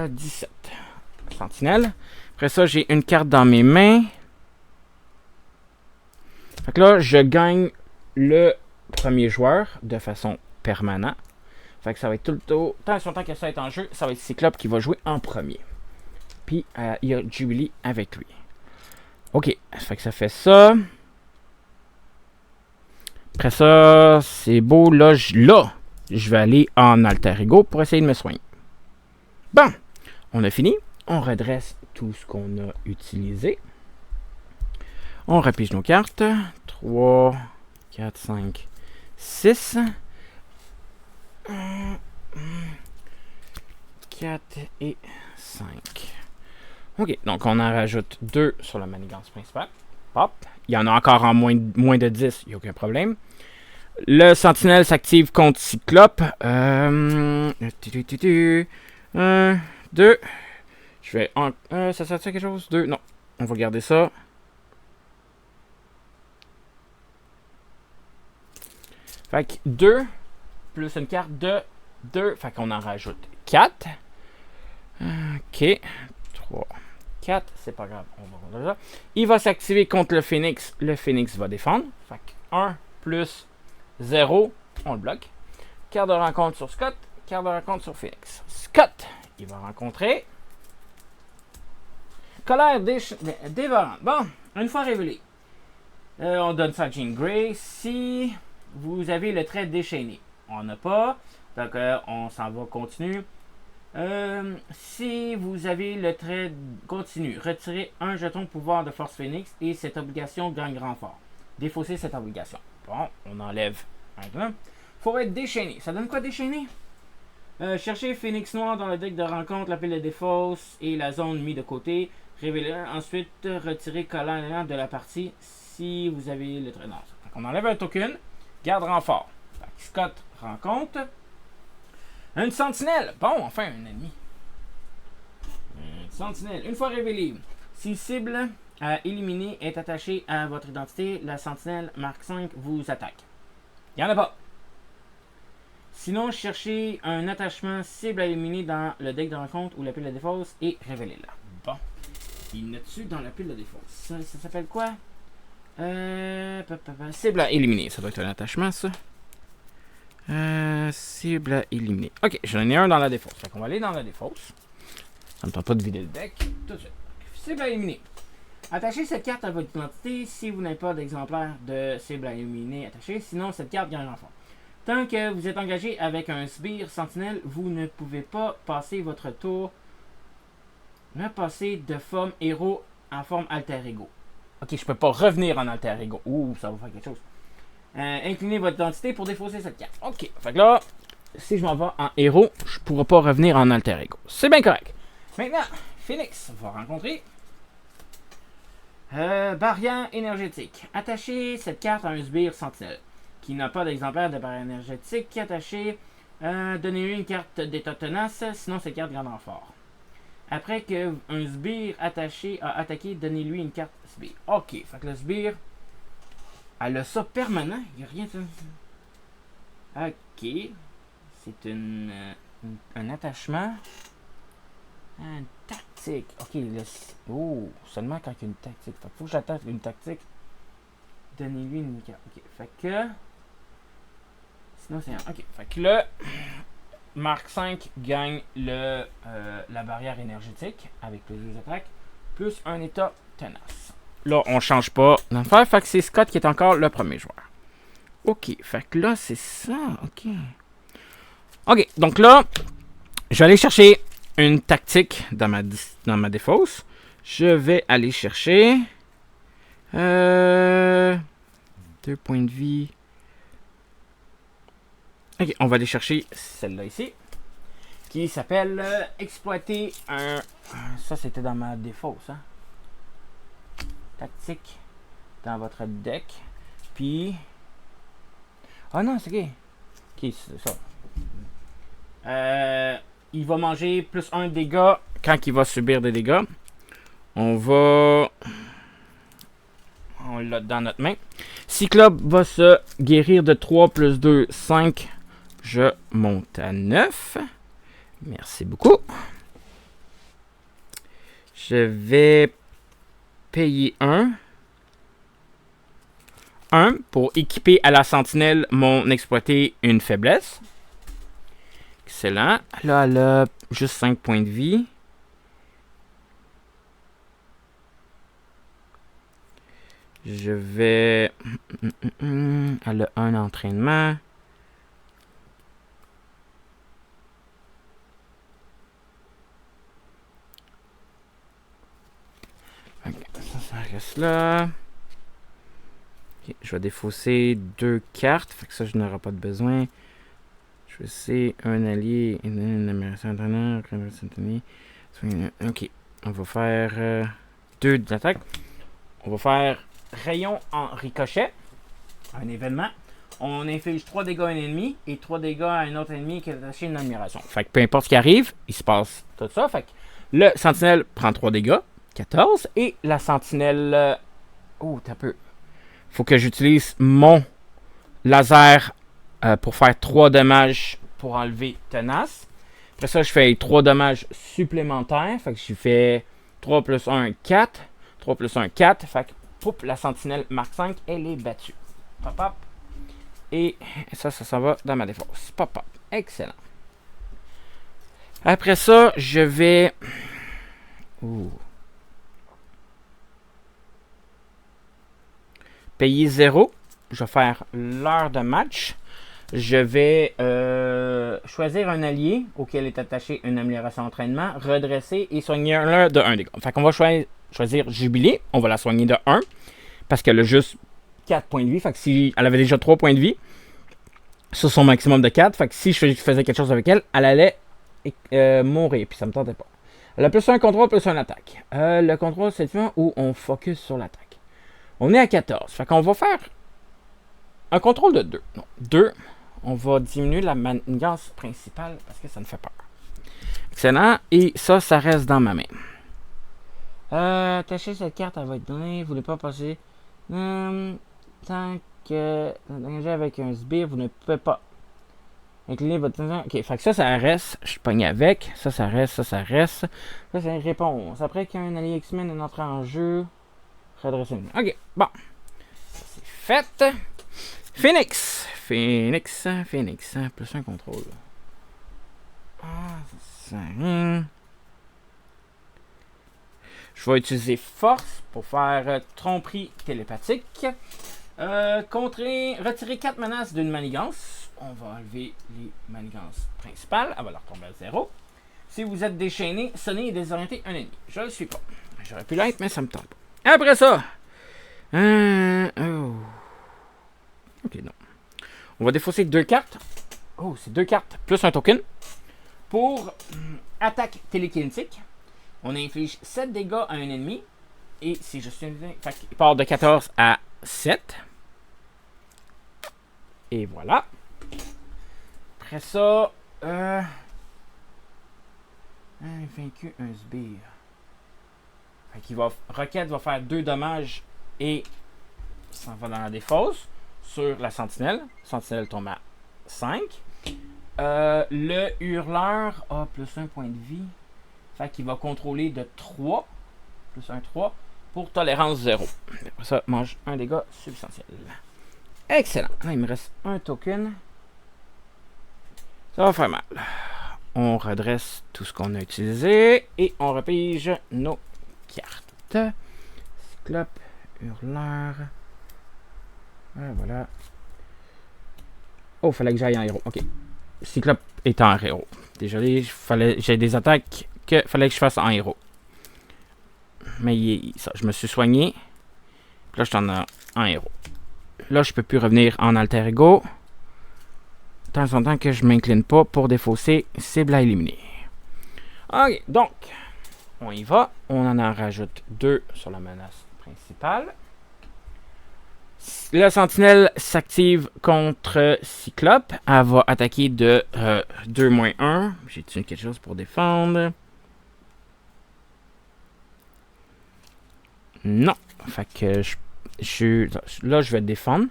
17. Sentinelle. Après ça, j'ai une carte dans mes mains. Fait que là, je gagne le premier joueur de façon permanente. Fait que ça va être tout le tour. Tant que ça est en jeu, ça va être Cyclope qui va jouer en premier. Puis, il y a Jubilee avec lui. Ok, ça fait que ça fait ça. Après ça, c'est beau. Là, je vais aller en alter ego pour essayer de me soigner. Bon, on a fini. On redresse tout ce qu'on a utilisé. On repige nos cartes. 3, 4, 5, 6. 4 et 5. Ok, donc on en rajoute 2 sur la manigance principale. Hop. Il y en a encore en moins de 10, il n'y a aucun problème. Le sentinelle s'active contre Cyclope. 1, 2. Je vais. Ça sert à quelque chose? 2. Non. On va garder ça. Fait que 2 plus une carte de 2. Fait qu'on en rajoute 4. Ok. 3. 4. C'est pas grave. On va regarder ça. Il va s'activer contre le Phoenix. Le Phoenix va défendre. Fait que 1 plus 0. On le bloque. Carte de rencontre sur Scott. Carte de rencontre sur Phoenix. Scott. Il va rencontrer. Colère dévorante. Bon. Une fois révélé. On donne ça à Jean Grey. Si vous avez le trait déchaîné. On n'a pas. Donc, on s'en va continue. Si vous avez le trait continu, retirez un jeton pouvoir de force Phoenix et cette obligation gagne renfort. Défaussez cette obligation. Bon, on enlève un. Faut être déchaîné. Ça donne quoi déchaîné? Cherchez Phénix Noir dans le deck de rencontre, la pile de défausse et la zone mise de côté. Révélez-le. Ensuite, retirez collant de la partie si vous avez le traîneur. On enlève un token. Garde renfort. Scott rencontre. Une sentinelle. Bon, enfin un ennemi. Une sentinelle. Une fois révélée, si cible à éliminer est attachée à votre identité, la sentinelle marque 5 vous attaque. Il n'y en a pas. Sinon, cherchez un attachement cible à éliminer dans le deck de rencontre ou la pile de défausse et révélez-la. Bon. Il y en a dessus dans la pile de défausse. Ça s'appelle quoi? Cible à éliminer. Ça doit être un attachement, ça. Cible à éliminer. Ok, j'en ai un dans la défausse. Fait qu'on va aller dans la défausse. Ça ne me tente pas de vider le deck. Tout de suite. Cible à éliminer. Attachez cette carte à votre identité si vous n'avez pas d'exemplaire de cible à éliminer attaché. Sinon, cette carte gagne un enfant. Tant que vous êtes engagé avec un sbire sentinelle, vous ne pouvez pas passer votre tour. Ne passer de forme héros en forme alter ego. Ok, je peux pas revenir en alter ego. Ouh, ça va faire quelque chose. Inclinez votre identité pour défausser cette carte. Ok, fait que là, si je m'en vais en héros, je pourrai pas revenir en alter ego. C'est bien correct. Maintenant, Phoenix va rencontrer barrière énergétique. Attachez cette carte à un sbire sentinelle qui n'a pas d'exemplaire de barrière énergétique attachée. Donnez-lui une carte d'état tenace, sinon cette carte gagne renfort. Après qu'un sbire attaché a attaqué, donnez-lui une carte sbire. Ok, fait que le sbire, elle a ça permanent, il n'y a rien de... Ok, c'est un attachement. Une tactique. Ok, oh, seulement quand il y a une tactique. Fait que faut que j'attaque une tactique. Donnez-lui une carte. Ok, fait que... Sinon c'est un... Ok, fait que là... Mark 5 gagne la barrière énergétique avec les deux attaques, plus un état tenace. Là, on change pas d'affaire, fait que c'est Scott qui est encore le premier joueur. Ok, fait que là, c'est ça, ok. Ok, donc là, je vais aller chercher une tactique dans ma défausse. Je vais aller chercher 2 points de vie. Ok, on va aller chercher celle-là ici, qui s'appelle exploiter un... Ça, c'était dans ma défausse, hein. Tactique dans votre deck. Puis... Ah non, c'est ok. Ok, c'est ça. Il va manger plus 1 dégât quand il va subir des dégâts. On l'a dans notre main. Cyclope va se guérir de 3 plus 2, 5. Je monte à 9. Merci beaucoup. Je vais payer 1 pour équiper à la sentinelle mon exploiter une faiblesse. Excellent. Là, elle a juste 5 points de vie. Je vais... Elle a un entraînement. Ça reste là. Okay, je vais défausser 2 cartes. Fait que ça, je n'aurai pas de besoin. Je vais essayer un allié. Une amélioration entraîneur. Ok. On va faire 2 d'attaque. On va faire rayon en ricochet. Un événement. On inflige 3 dégâts à un ennemi et 3 dégâts à un autre ennemi qui est attaché à une admiration. Fait que peu importe ce qui arrive, il se passe tout ça. Fait que le sentinelle prend 3 dégâts. 14. Et la sentinelle... Oh, t'as peu. Faut que j'utilise mon laser pour faire 3 dommages pour enlever tenace. Après ça, je fais 3 dommages supplémentaires. Fait que je fais 3 plus 1, 4. 3 plus 1, 4. Fait que, poup, la sentinelle Mark 5, elle est battue. Pop, pop. Et ça s'en va dans ma défense. Pop, pop. Excellent. Après ça, je vais... Ouh. Payer 0. Je vais faire l'heure de match. Je vais choisir un allié auquel est attaché une amélioration d'entraînement, redresser et soigner l'un de 1 dégât. Fait qu'on va choisir Jubilé. On va la soigner de 1 parce qu'elle a juste 4 points de vie. Fait que si elle avait déjà 3 points de vie, sur son maximum de 4. Fait que si je faisais quelque chose avec elle, elle allait mourir. Puis ça me tentait pas. Elle a plus un contrôle, plus un attaque. Le contrôle, c'est le moment où on focus sur l'attaque. On est à 14. Fait qu'on va faire un contrôle de 2. Non, 2. On va diminuer la manigance principale parce que ça me fait peur. Excellent. Et ça reste dans ma main. Tâchez cette carte, elle va être donnée. Vous ne voulez pas passer. Tant que engagé avec un sbire, vous ne pouvez pas incliner votre attention. Ok, fait que ça reste. Je suis pogné avec. Ça reste, ça reste. Ça, c'est une réponse. Après qu'un allié X-Men est entré en jeu, redresser une. Ok, bon. Ça, c'est fait. Phoenix. Plus un contrôle. Ça rien. Je vais utiliser force pour faire tromperie télépathique. Retirer 4 menaces d'une manigance. On va enlever les manigances principales. Elle va leur tomber à 0. Si vous êtes déchaîné, sonnez et désorientez un ennemi. Je ne le suis pas. J'aurais pu l'être, mais ça me tente pas. Après ça. Ok, non. On va défausser 2 cartes. Oh, c'est 2 cartes plus un token. Pour attaque télékinétique. On inflige 7 dégâts à un ennemi. Et si je suis... Fait qu'il part de 14 à 7. Et voilà. Après ça... vaincu un sbire. Fait qu'il va... Roquette va faire 2 dommages et ça va dans la défausse sur la sentinelle. Sentinelle tombe à 5. Le hurleur a plus 1 point de vie. Fait qu'il va contrôler de 3. Plus 1, 3. Pour tolérance 0. Après ça, mange un dégât substantiel. Excellent. Là, il me reste un token. Ça va faire mal. On redresse tout ce qu'on a utilisé. Et on repige nos cartes. Cyclope, hurleur. Voilà. Oh, fallait que j'aille en héros. Ok. Cyclope est en héros. Désolé, j'ai des attaques que fallait que je fasse en héros. Mais je me suis soigné. Puis là, je suis en héros. Là, je peux plus revenir en alter ego. Tant en temps que je m'incline pas pour défausser cible à éliminer. Ok, donc, on y va. On en rajoute 2 sur la menace principale. La sentinelle s'active contre Cyclope. Elle va attaquer de 2-1. J'ai-tu quelque chose pour défendre? Non. Fait que là, je vais défendre.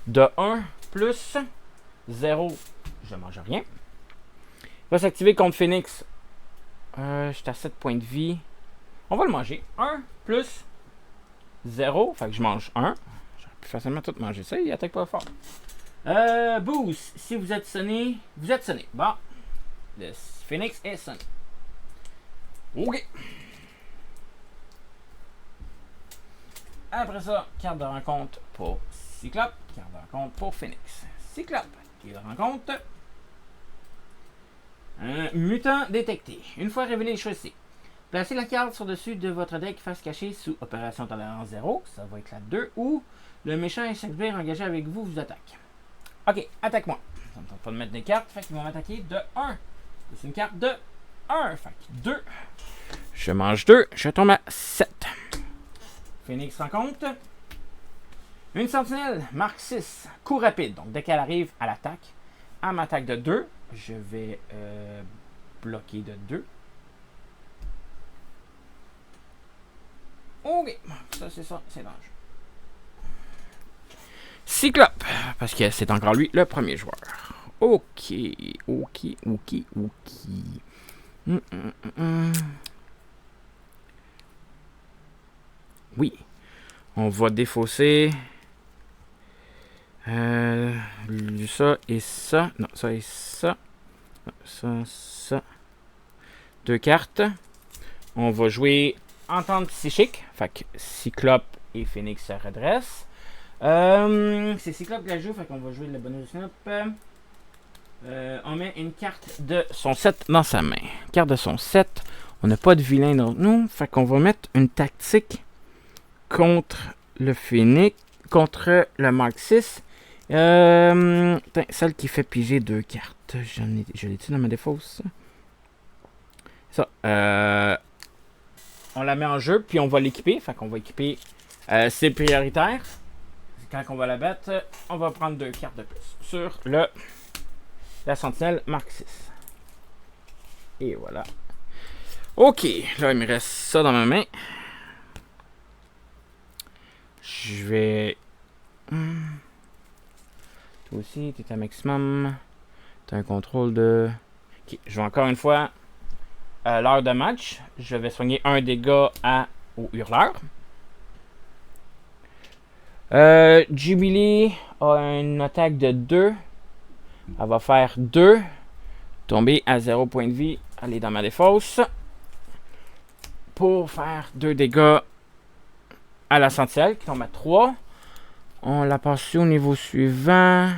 De 1 plus 0, je mange rien. Il va s'activer contre Phoenix. Je suis à 7 points de vie. On va le manger. 1 plus 0. Fait que je mange 1. J'aurais pu facilement tout manger ça. Il attaque pas fort. Boost. Si vous êtes sonné, vous êtes sonné. Bon. Le Phoenix est sonné. Ok. Après ça, carte de rencontre pour Cyclope. Carte de rencontre pour Phoenix. Cyclope, qui le rencontre. Un mutant détecté. Une fois révélé et choisi. Placez la carte sur dessus de votre deck face cachée sous opération tolérance 0. Ça va être la 2. Ou le méchant sbire engagé avec vous vous attaque. Ok, attaque-moi. Ça me tente pas de mettre des cartes. Fait qu'ils vont m'attaquer de 1. C'est une carte de 1. Fait que 2. Je mange 2. Je tombe à 7. Phoenix rencontre. Une sentinelle, marque 6, coup rapide. Donc, dès qu'elle arrive à l'attaque, elle m'attaque de 2. Je vais bloquer de 2. Ok, ça, c'est dangereux. Cyclope, parce que c'est encore lui le premier joueur. Ok. Oui. On va défausser ça et ça. Non, ça et ça. Ça. 2 cartes. On va jouer Entente psychique. Fait que Cyclope et Phoenix se redressent. C'est Cyclope qui la joue. Fait qu'on va jouer le bonus de Cyclope. On met une carte de son set dans sa main. Carte de son set. On n'a pas de vilain dans nous. Fait qu'on va mettre une tactique contre le Phoenix, contre le Mark 6 Celle qui fait piger 2 cartes. Je l'ai-tu dans ma défausse? Ça. On la met en jeu, puis on va l'équiper. Fait qu'on va équiper c'est prioritaire. Quand on va la battre, on va prendre 2 cartes de plus sur la sentinelle Mark 6. Et voilà. Ok, là il me reste ça dans ma main. Je vais... Toi aussi, t'es à maximum. T'as un contrôle de... Ok, je vais encore une fois... l'heure de match, je vais soigner un dégât au hurleur. Jubilee a une attaque de 2. Elle va faire 2. Tomber à 0 point de vie. Aller dans ma défausse. Pour faire 2 dégâts à la sentinelle qui tombe à 3. On l'a passé au niveau suivant.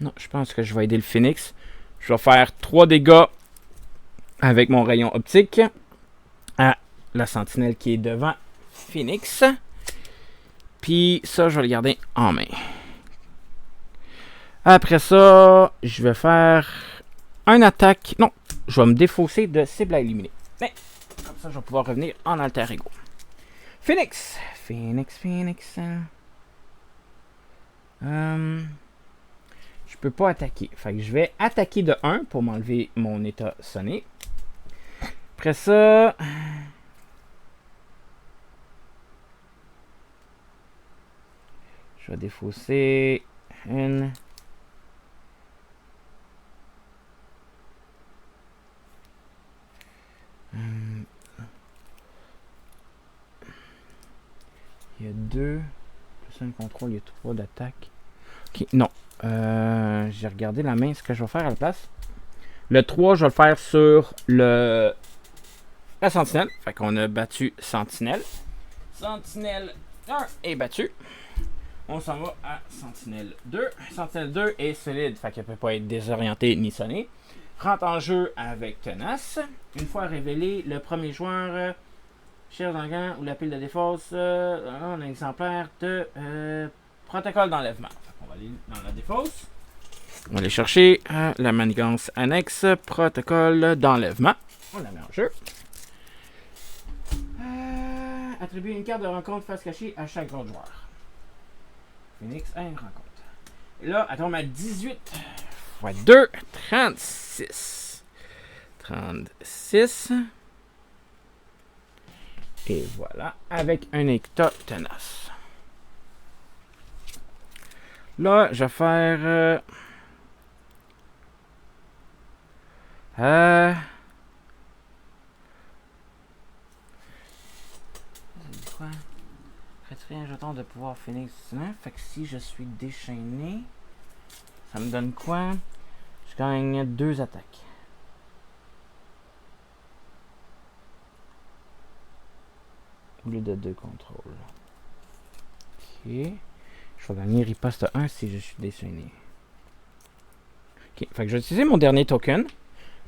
Non, je pense que je vais aider le phénix. Je vais faire 3 dégâts avec mon rayon optique à la sentinelle qui est devant Phoenix. Puis ça, je vais le garder en main. Après ça, je vais faire une attaque. Non, je vais me défausser de cible à éliminer. Mais comme ça, je vais pouvoir revenir en alter ego. Phoenix. Je peux pas attaquer. Fait que je vais attaquer de 1 pour m'enlever mon état sonné. Après ça... Je vais défausser une... Il y a 2 plus un contrôle, il y a 3 d'attaque. Ok, non. J'ai regardé la main, ce que je vais faire à la place. Le 3, je vais le faire sur la sentinelle. Fait qu'on a battu sentinelle. Sentinelle 1 est battu. On s'en va à sentinelle 2. Sentinelle 2 est solide, fait qu'elle ne peut pas être désorientée ni sonnée. Rentre en jeu avec tenace. Une fois révélé, le premier joueur cherche dans le gant ou la pile de défausse un exemplaire de protocole d'enlèvement. On va aller dans la défausse. On va aller chercher la manigance annexe protocole d'enlèvement. On la met en jeu. Attribuer une carte de rencontre face cachée à chaque autre joueur. Phoenix a une rencontre. Et là, elle tombe à 18 x 2, 36. 36. Et voilà, avec un état tenace. Là, je vais faire... quoi? Retirer un jeton de pouvoir Phoenix. Fait que si je suis déchaîné, ça me donne quoi? Je gagne 2 attaques. Au lieu de 2 contrôles. Ok. Je vais gagner riposte 1 si je suis déchaîné. Ok. Fait que je vais utiliser mon dernier token.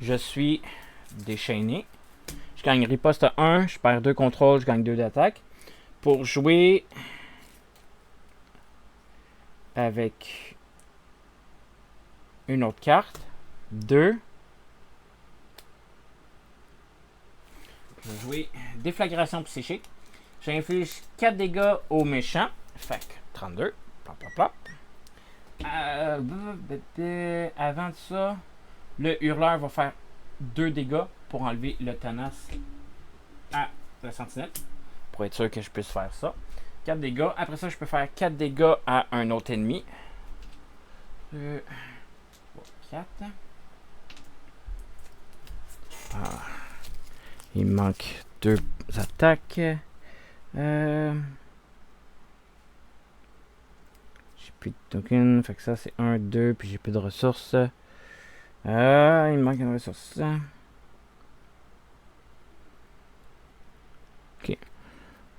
Je suis déchaîné. Je gagne riposte 1. Je perds 2 contrôles. Je gagne 2 d'attaque. Pour jouer avec une autre carte. 2. Je vais jouer déflagration psychique. J'inflige 4 dégâts au méchant. Fait que 32. Plop, plop, plop. Avant de ça, le hurleur va faire 2 dégâts pour enlever le tenace à la sentinelle. Pour être sûr que je puisse faire ça. 4 dégâts. Après ça, je peux faire 4 dégâts à un autre ennemi. 4. Il me manque 2 attaques. J'ai plus de tokens. Fait que ça, c'est 1, 2. Puis j'ai plus de ressources. Il me manque une ressource. Ok.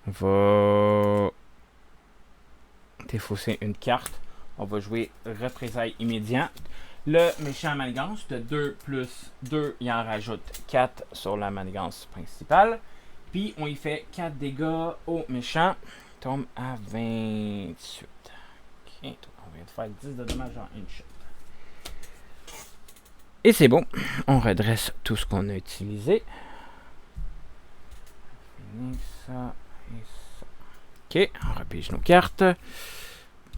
On va défausser une carte. On va jouer représailles immédiat. Le méchant manigance de 2 plus 2, il en rajoute 4 sur la manigance principale. Puis on y fait 4 dégâts au méchant. tombe à 28. Ok, on vient de faire 10 de dommages en une shot. Et c'est bon. On redresse tout ce qu'on a utilisé. Ça et ça. Ok, on repige nos cartes.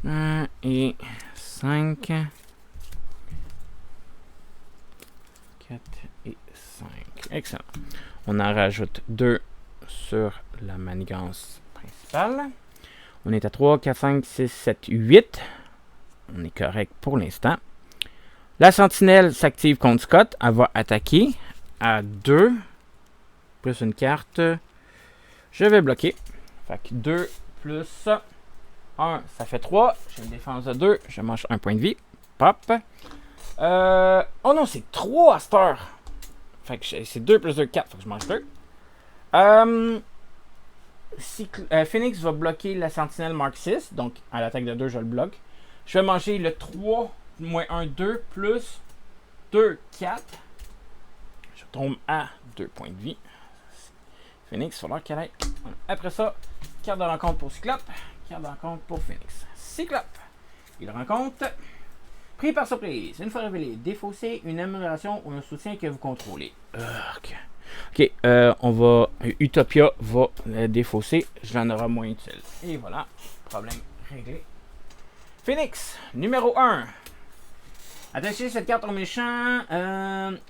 1 et 5. 4 et 5. Excellent. On en rajoute 2 sur la manigance principale. On est à 3, 4, 5, 6, 7, 8. On est correct pour l'instant. La sentinelle s'active contre Scott. Elle va attaquer à 2. Plus une carte. Je vais bloquer. Fait que 2 plus 1, ça fait 3. J'ai une défense de 2. Je mange un point de vie. Pop. Oh non, c'est 3 à cette heure. Fait que c'est 2 plus 2, 4. Faut que je mange 2. Phoenix va bloquer la sentinelle Mark 6. Donc, à l'attaque de 2, je le bloque. Je vais manger le 3, moins 1, 2, plus 2, 4. Je tombe à 2 points de vie. Phoenix, il va falloir qu'elle aille. Après ça, carte de rencontre pour Cyclope. Carte de rencontre pour Phoenix. Cyclope. Il rencontre. Pris par surprise. Une fois révélé, défausser une amélioration ou un soutien que vous contrôlez. Ok, on va. Utopia va défausser. J'en aurai moins utile. Et voilà. Problème réglé. Phoenix, numéro 1. Attachez cette carte au méchant.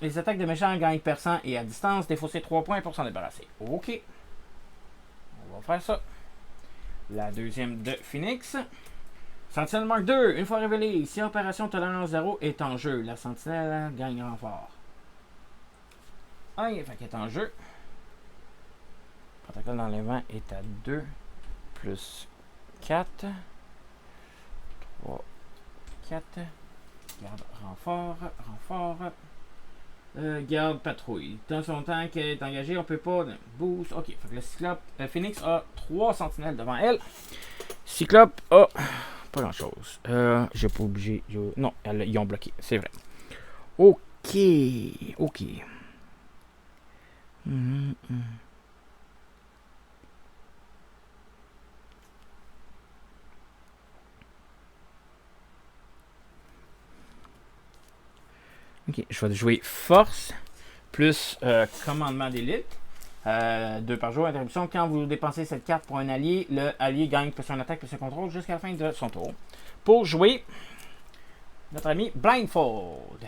Les attaques de méchants gagnent percent et à distance. Défausser 3 points pour s'en débarrasser. Ok. On va faire ça. La deuxième de Phoenix. Sentinelle Mark 2. Une fois révélée, si Opération Tolérance 0 est en jeu, la sentinelle gagne renfort. Ah, fait qu'elle est en jeu. Protocole d'enlèvement est à 2 plus 4. 3, 4. Garde renfort. Garde patrouille. Dans son temps qu'elle est engagée, on peut pas. Boost. Ok. Fait que le Cyclope. Phoenix a 3 sentinelles devant elle. Cyclope a pas grand chose. J'ai pas obligé. Non, ils ont bloqué. C'est vrai. Ok. Ok, je vais jouer force plus commandement d'élite. 2 par jour, interruption. Quand vous dépensez cette carte pour un allié, le allié gagne plus son attaque, plus son contrôle jusqu'à la fin de son tour. Pour jouer, notre ami Blindfold.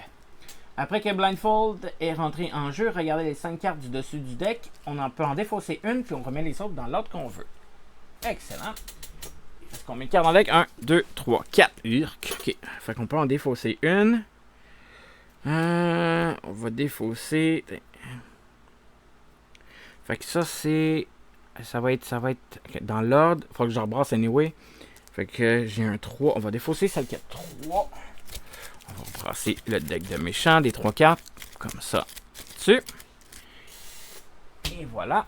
Après que Blindfold est rentré en jeu, regardez les 5 cartes du dessus du deck. On peut en défausser une, puis on remet les autres dans l'ordre qu'on veut. Excellent. Est-ce qu'on met une carte dans le deck? 1, 2, 3, 4. Ok. Fait qu'on peut en défausser une. On va défausser. Fait que ça, c'est. Ça va être dans l'ordre. Faut que je rebrasse anyway. Fait que j'ai un 3. On va défausser celle qui a 3. On va brasser le deck de méchant, des 3 cartes. Comme ça. Dessus. Et voilà.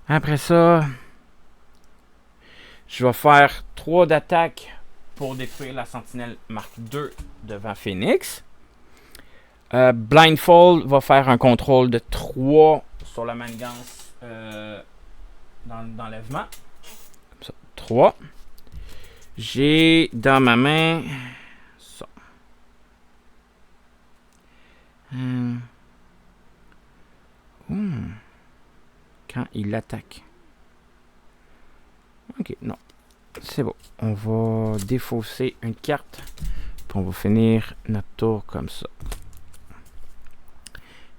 Après ça, je vais faire 3 d'attaque pour détruire la sentinelle Mark 2 devant Phoenix. Blindfold va faire un contrôle de 3 sur la manigance d'enlèvement. Comme ça, 3. J'ai dans ma main ça. Quand il attaque. Ok, non. C'est bon. On va défausser une carte. Puis on va finir notre tour comme ça.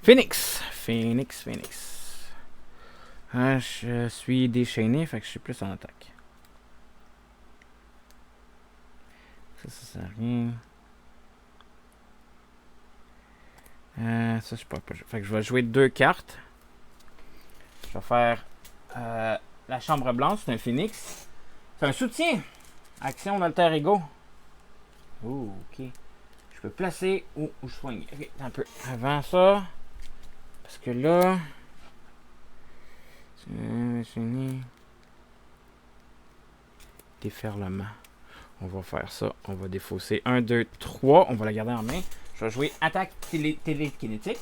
Phoenix. Je suis déchaîné, fait que je suis plus en attaque. Ça sert à rien. Ça, je peux pas. Fait que je vais jouer 2 cartes. Je vais faire la chambre blanche, c'est un Phoenix. C'est un soutien. Action d'alter ego. Oh, ok. Je peux placer ou je soigne. Ok, un peu avant ça. Parce que là. Déferlement. On va faire ça. On va défausser 1, 2, 3. On va la garder en main. Je vais jouer attaque télékinétique.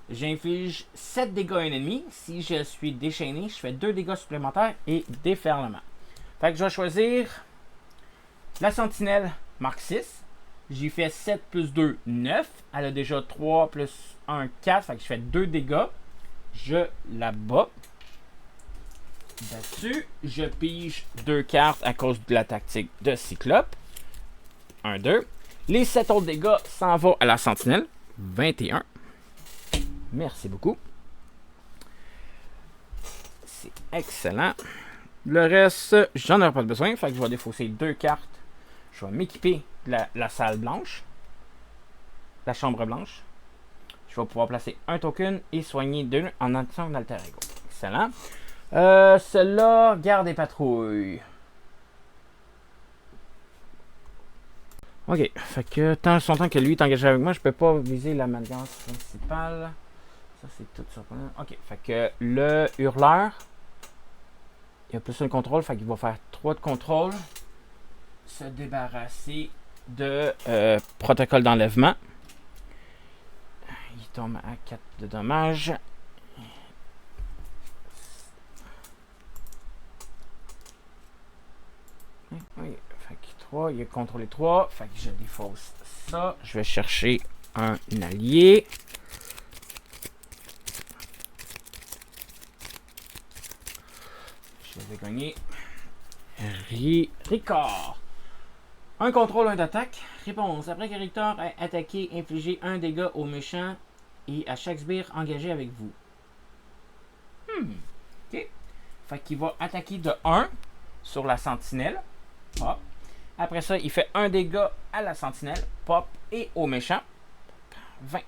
j'inflige 7 dégâts à un ennemi. Si je suis déchaîné, je fais 2 dégâts supplémentaires et déferlement. Fait que je vais choisir la sentinelle marque 6. J'ai fait 7 plus 2, 9. Elle a déjà 3 plus 1, 4. Fait que je fais 2 dégâts. Je la bats. Dessus, je pige 2 cartes à cause de la tactique de Cyclope. 1, 2. Les 7 autres dégâts s'en vont à la sentinelle. 21. Merci beaucoup. C'est excellent. Le reste, j'en aurai pas besoin. Fait que je vais défausser 2 cartes. Je vais m'équiper de la salle blanche. La chambre blanche. Je vais pouvoir placer un token et soigner 2 en action d'alter ego. Excellent. Celle-là, garde et patrouille. Ok, fait que tant son temps que lui est engagé avec moi, je peux pas viser la manigance principale. Ça, c'est tout surprenant. Ok, fait que le hurleur, il a plus un contrôle, fait qu'il va faire 3 de contrôle. Se débarrasser de protocole d'enlèvement. Il tombe à 4 de dommages. Oui, fait que 3, il a contrôlé 3. Fait que je défausse ça. Je vais chercher un allié. Je vais gagner Ricard. Un contrôle, un d'attaque. Réponse. Après que Ricard ait attaqué, infligez un dégât au méchant et à chaque sbire engagé avec vous. Ok. Fait qu'il va attaquer de 1 sur la sentinelle. Pop. Après ça, il fait un dégât à la sentinelle. Pop. Et au méchant. 20.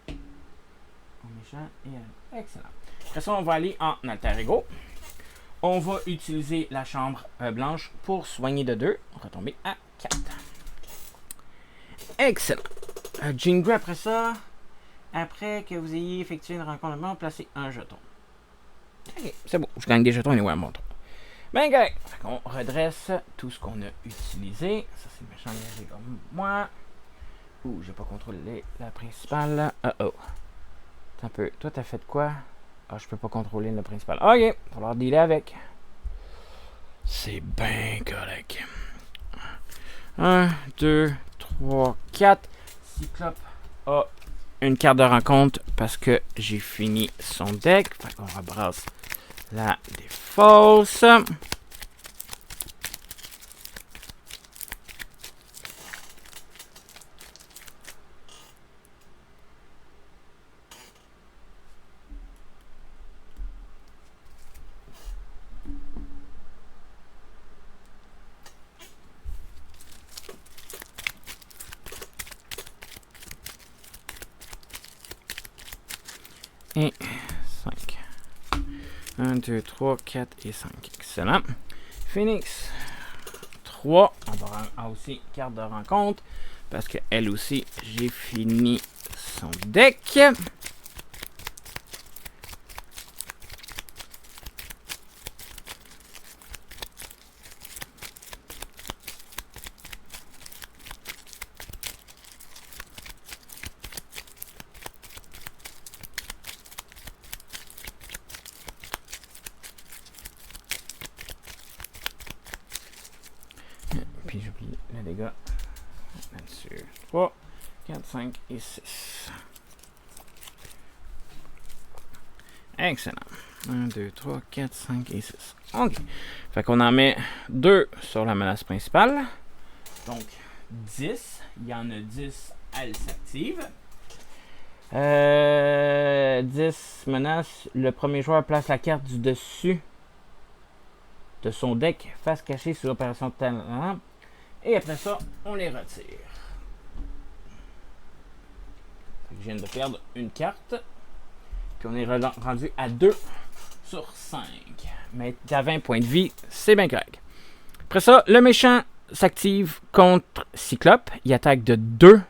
Au méchant et excellent. Après ça, on va aller en alter ego. On va utiliser la chambre blanche pour soigner de 2. On va tomber à 4. Excellent. Jingu, après ça, après que vous ayez effectué une rencontre, placez un jeton. Ok, c'est bon. Je gagne des jetons et ouais, mon tour. Ben, ok. On redresse tout ce qu'on a utilisé. Ça, c'est le méchant léger comme moi. Ouh, j'ai pas contrôlé la principale. Oh. Un peu. Toi, t'as fait quoi? Ah, je peux pas contrôler le principal. Ok, il va falloir dealer avec. C'est bien correct. 1, 2, 3, 4. Cyclope a une carte de rencontre parce que j'ai fini son deck. Fait qu'on rebrasse la défausse. Et 5. 1, 2, 3, 4 et 5. Excellent. Phoenix 3. On va avoir aussi carte de rencontre. Parce que elle aussi, j'ai fini son deck. Puis j'oublie les dégâts. Là-dessus. 3, 4, 5 et 6. Excellent. 1, 2, 3, 4, 5 et 6. OK. Fait qu'on en met 2 sur la menace principale. Donc, 10. Il y en a 10, elle s'active. 10 menaces. Le premier joueur place la carte du dessus de son deck face cachée sur l'opération de talent. Et après ça, on les retire. Je viens de perdre une carte. Puis on est rendu à 2 sur 5. Mais à 20 points de vie, c'est bien correct. Après ça, le méchant s'active contre Cyclope. Il attaque de 2.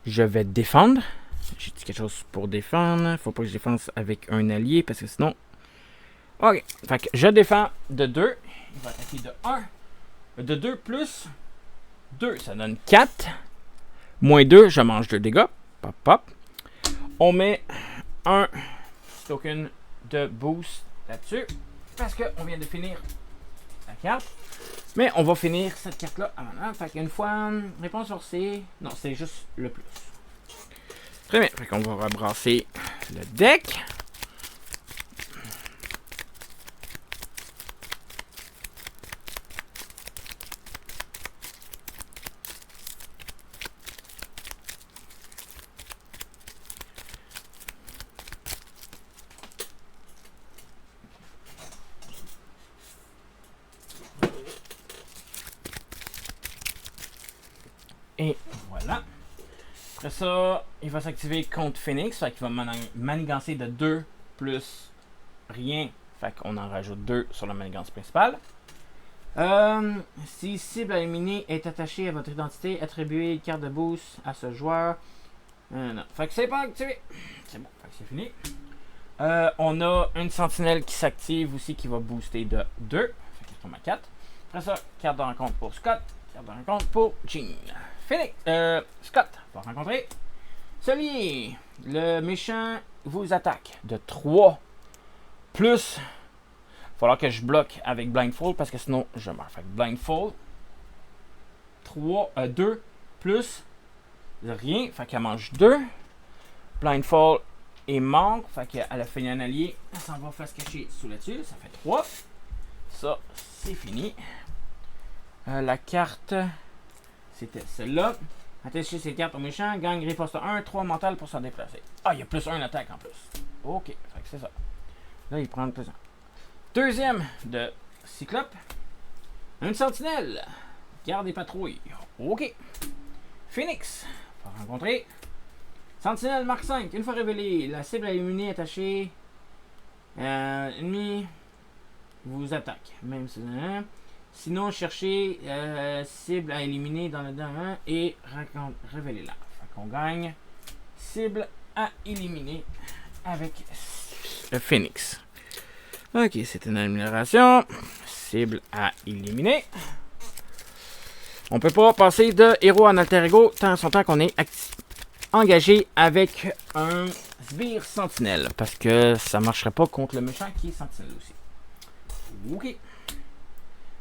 Je vais défendre. J'ai dit quelque chose pour défendre. Faut pas que je défende avec un allié parce que sinon... Ok. Fait que je défends de 2. Il va attaquer de 1. De 2 plus 2, ça donne 4. Moins 2, je mange 2 dégâts. Pop, pop. On met un token de boost là-dessus. Parce qu'on vient de finir la carte. Mais on va finir cette carte-là avant. Fait qu'une fois, réponse forcée. Non, c'est juste le plus. Très bien. Fait qu'on va rebrasser le deck. Et voilà. Après ça, il va s'activer contre Phoenix. Fait qu'il va manigancer de 2 plus rien. Fait qu'on en rajoute 2 sur la manigance principale. Si cible à éliminer est attachée à votre identité, attribuez une carte de boost à ce joueur. Non. Fait que c'est pas activé. C'est bon. Fait que c'est fini. On a une sentinelle qui s'active aussi qui va booster de 2. Fait que je tombe à 4. Après ça, carte de rencontre pour Scott. Carte de rencontre pour Jean. Phoenix, Scott va rencontrer Solier. Le méchant vous attaque de 3 plus. Il va falloir que je bloque avec Blindfold parce que sinon je meurs. Fait que Blindfold 2 plus rien. Fait qu'elle mange 2. Blindfold est mort. Fait qu'elle a fini un allié. Elle s'en va face cachée sous la tuile. Ça fait 3. Ça, c'est fini. La carte. C'était celle-là. Attacher ces cartes au méchant. Gagne riposte 1, 3 mental pour s'en déplacer. Ah, il y a plus 1 attaque en plus. Ok, fait que c'est ça. Là, il prend le plus 1. Deuxième de Cyclope. Une sentinelle. Garde et patrouille. Ok. Phoenix. On va rencontrer. Sentinelle Mark 5. Une fois révélée, la cible à éliminer attachée. Ennemi vous attaque. Même si. Sinon, cherchez cible à éliminer dans le dernier et révélez-la. Fait qu'on gagne cible à éliminer avec le Phoenix. Ok, c'est une amélioration. Cible à éliminer. On peut pas passer de héros en alter ego tant son temps qu'on est engagé avec un sbire sentinelle. Parce que ça marcherait pas contre le méchant qui est sentinelle aussi. Ok.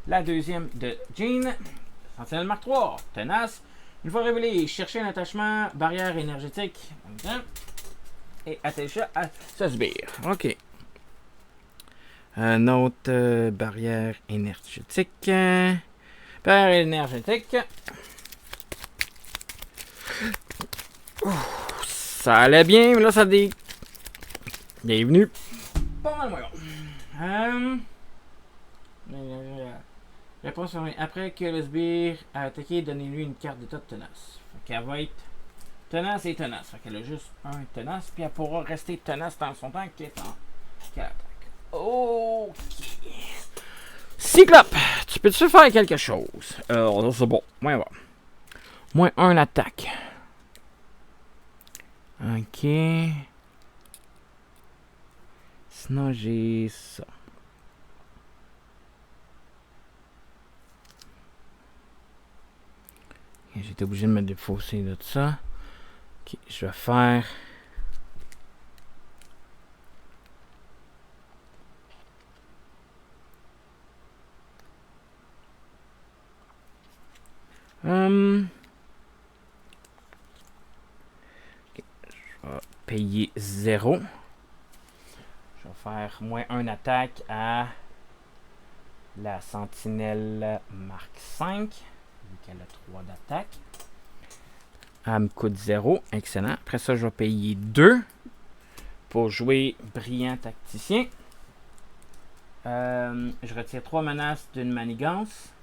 La deuxième de Jean. Sentinelle Mark 3. Tenace. Une fois révélé, cherchez un attachement barrière énergétique. Et attaché à ce sbire. Ok. Un autre barrière énergétique. Barrière énergétique. Ça allait bien, mais là ça dit. Bienvenue. Pas mal moyen. Réponse après que le sbire a attaqué, donnez-lui une carte d'état de tenace. Fait qu'elle va être tenace et tenace. Fait qu'elle a juste un tenace, puis elle pourra rester tenace dans son temps qu'elle est en attaque. Ok. Cyclope, tu peux-tu faire quelque chose? C'est bon. Moins bon. Moins 1 attaque. Ok. Sinon, j'ai ça. J'étais obligé de me défausser de ça. Ok, je vais faire. Okay. Je vais payer 0. Je vais faire moins 1 attaque à la sentinelle Mark 5. Vu qu'elle a 3 d'attaque. Elle me coûte 0. Excellent. Après ça, je vais payer 2 pour jouer Brillant Tacticien. Je retire 3 menaces d'une manigance.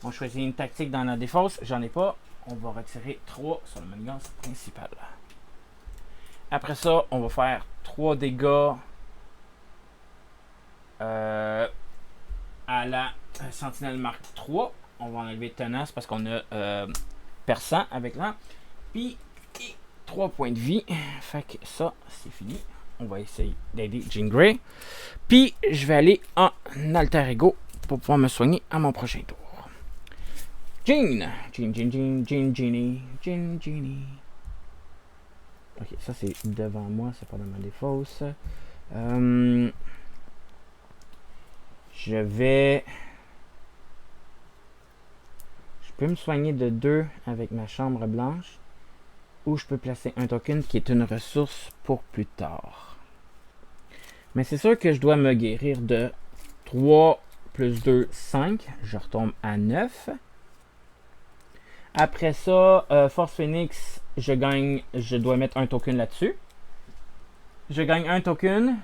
On choisit une tactique dans la défausse. J'en ai pas. On va retirer 3 sur la manigance principale. Après ça, on va faire 3 dégâts à la sentinelle Mark 3. On va enlever tenace parce qu'on a perçant avec là. Puis 3 points de vie. Fait que ça, c'est fini. On va essayer d'aider Jean Grey. Puis je vais aller en alter ego pour pouvoir me soigner à mon prochain tour. Jean. Jean. Ok, ça c'est devant moi, c'est pas dans ma défausse. Je vais... Je peux me soigner de 2 avec ma chambre blanche. Ou je peux placer un token qui est une ressource pour plus tard. Mais c'est sûr que je dois me guérir de 3 plus 2, 5. Je retombe à 9. Après ça, Force Phoenix, je dois mettre un token là-dessus. Je gagne un token.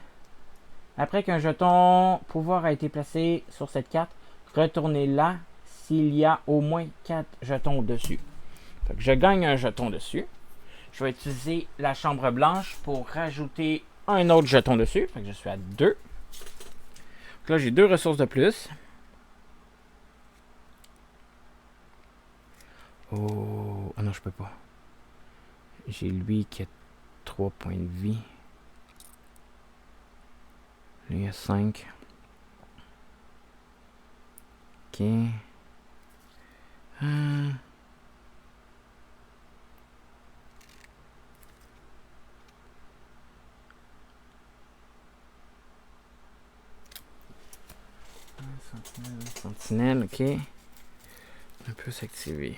Après qu'un jeton pouvoir a été placé sur cette carte, retournez là s'il y a au moins 4 jetons dessus. Fait que je gagne un jeton dessus. Je vais utiliser la chambre blanche pour rajouter un autre jeton dessus. Fait que je suis à 2. Donc là, j'ai 2 ressources de plus. Oh non, je peux pas. J'ai lui qui a 3 points de vie. Lui, il a 5. Ok. Sentinelle, ok. On peut s'activer.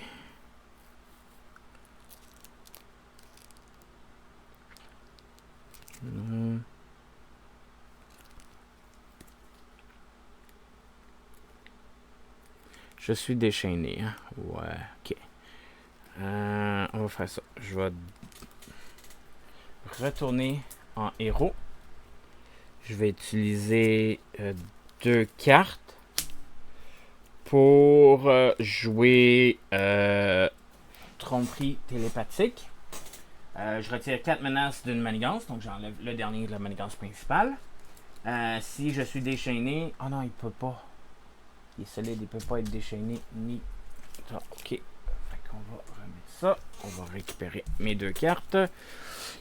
Non. Je suis déchaîné. Hein? Ouais, ok. On va faire ça. Je vais retourner en héros. Je vais utiliser 2 cartes pour jouer tromperie télépathique. Je retire 4 menaces d'une manigance, donc j'enlève le dernier de la manigance principale. Si je suis déchaîné... Oh non, il peut pas. Il est solide, il peut pas être déchaîné ni... Ah, ok. Fait qu'on va remettre ça. On va récupérer mes 2 cartes.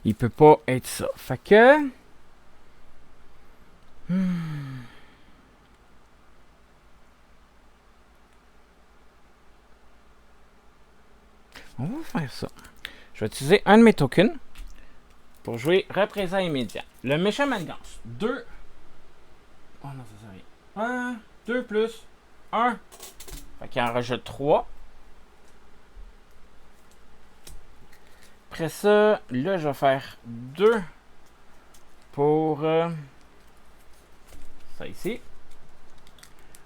Il peut pas être ça. Fait que... On va faire ça. Je vais utiliser un de mes tokens pour jouer représailles immédiat. Le méchant manigance. 2. Oh non, ça sert à rien. 1, 2 plus 1. Fait qu'il en rajoute 3. Après ça, là, je vais faire 2 pour ça ici.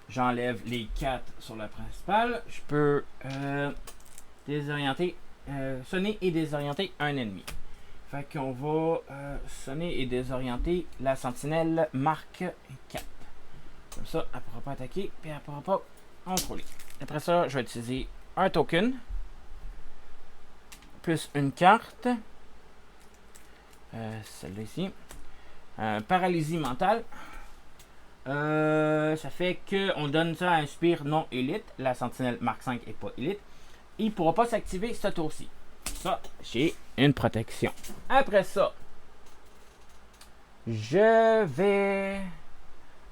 J'enlève les 4 sur la principale. Je peux désorienter, sonner et désorienter un ennemi. Fait qu'on va sonner et désorienter la sentinelle marque 4. Comme ça, elle ne pourra pas attaquer, puis elle ne pourra pas contrôler. Après ça, je vais utiliser un token, plus une carte, celle-là ici, paralysie mentale. Ça fait qu'on donne ça à un spire non élite. La sentinelle marque 5 n'est pas élite. Il ne pourra pas s'activer ce tour-ci. Ça, j'ai une protection. Après ça, je vais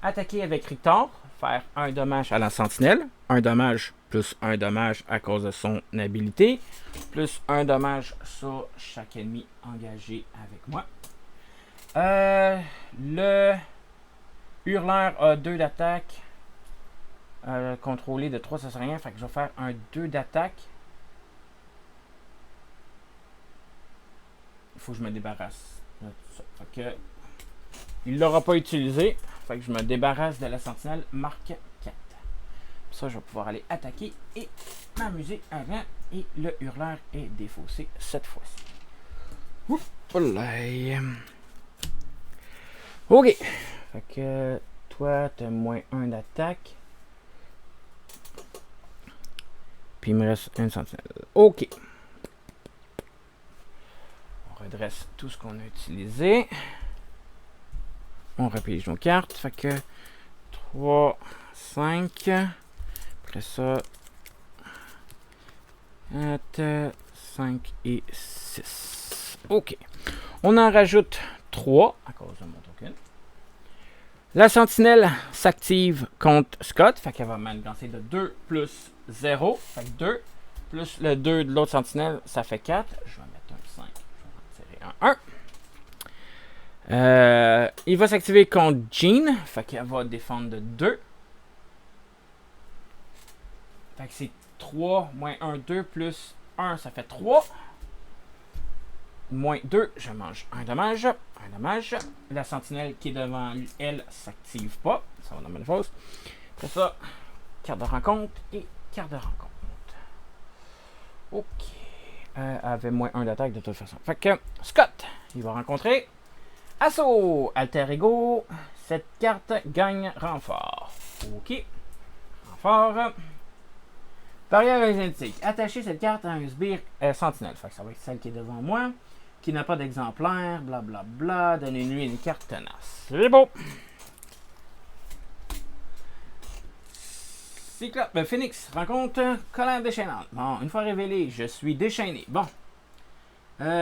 attaquer avec Rictor, faire un dommage à la sentinelle, un dommage plus un dommage à cause de son habilité, plus un dommage sur chaque ennemi engagé avec moi. Le hurleur a 2 d'attaque, contrôlé de 3, ça sert à rien, fait que je vais faire un 2 d'attaque. Il faut que je me débarrasse de tout ça. Fait que il ne l'aura pas utilisé. Fait que je me débarrasse de la sentinelle marque 4. Ça, je vais pouvoir aller attaquer et m'amuser avant. Et le hurleur est défaussé cette fois-ci. Ok. Fait que toi, tu as moins 1 d'attaque. Puis il me reste une sentinelle. Ok. On redresse tout ce qu'on a utilisé. On repige nos cartes. Fait que 3, 5. Après ça, 4, 5 et 6. Ok. On en rajoute 3 à cause de mon token. La sentinelle s'active contre Scott. Fait qu'elle va manigancer de 2 plus 0. Fait que 2 plus le 2 de l'autre sentinelle, ça fait 4. Je vais mettre un 5. Je vais en tirer un 1. Il va s'activer contre Jean. Fait qu'elle va défendre de 2. Fait que c'est 3 moins 1, 2 plus 1, ça fait 3. Moins 2, je mange un dommage. Un dommage. La sentinelle qui est devant elle s'active pas. Ça va dans la même chose. Après ça, carte de rencontre et carte de rencontre. Ok. Elle avait moins 1 d'attaque de toute façon. Fait que Scott, il va rencontrer Assaut. Alter Ego. Cette carte gagne renfort. Ok. Renfort. Barrière génétique. Attachez cette carte à un sbire sentinelle. Fait que ça va être celle qui est devant moi. Qui n'a pas d'exemplaire. Blablabla. Donnez-lui une carte tenace. C'est beau. Cyclope, Phoenix rencontre colère déchaînante. Bon, une fois révélé, je suis déchaîné. Bon.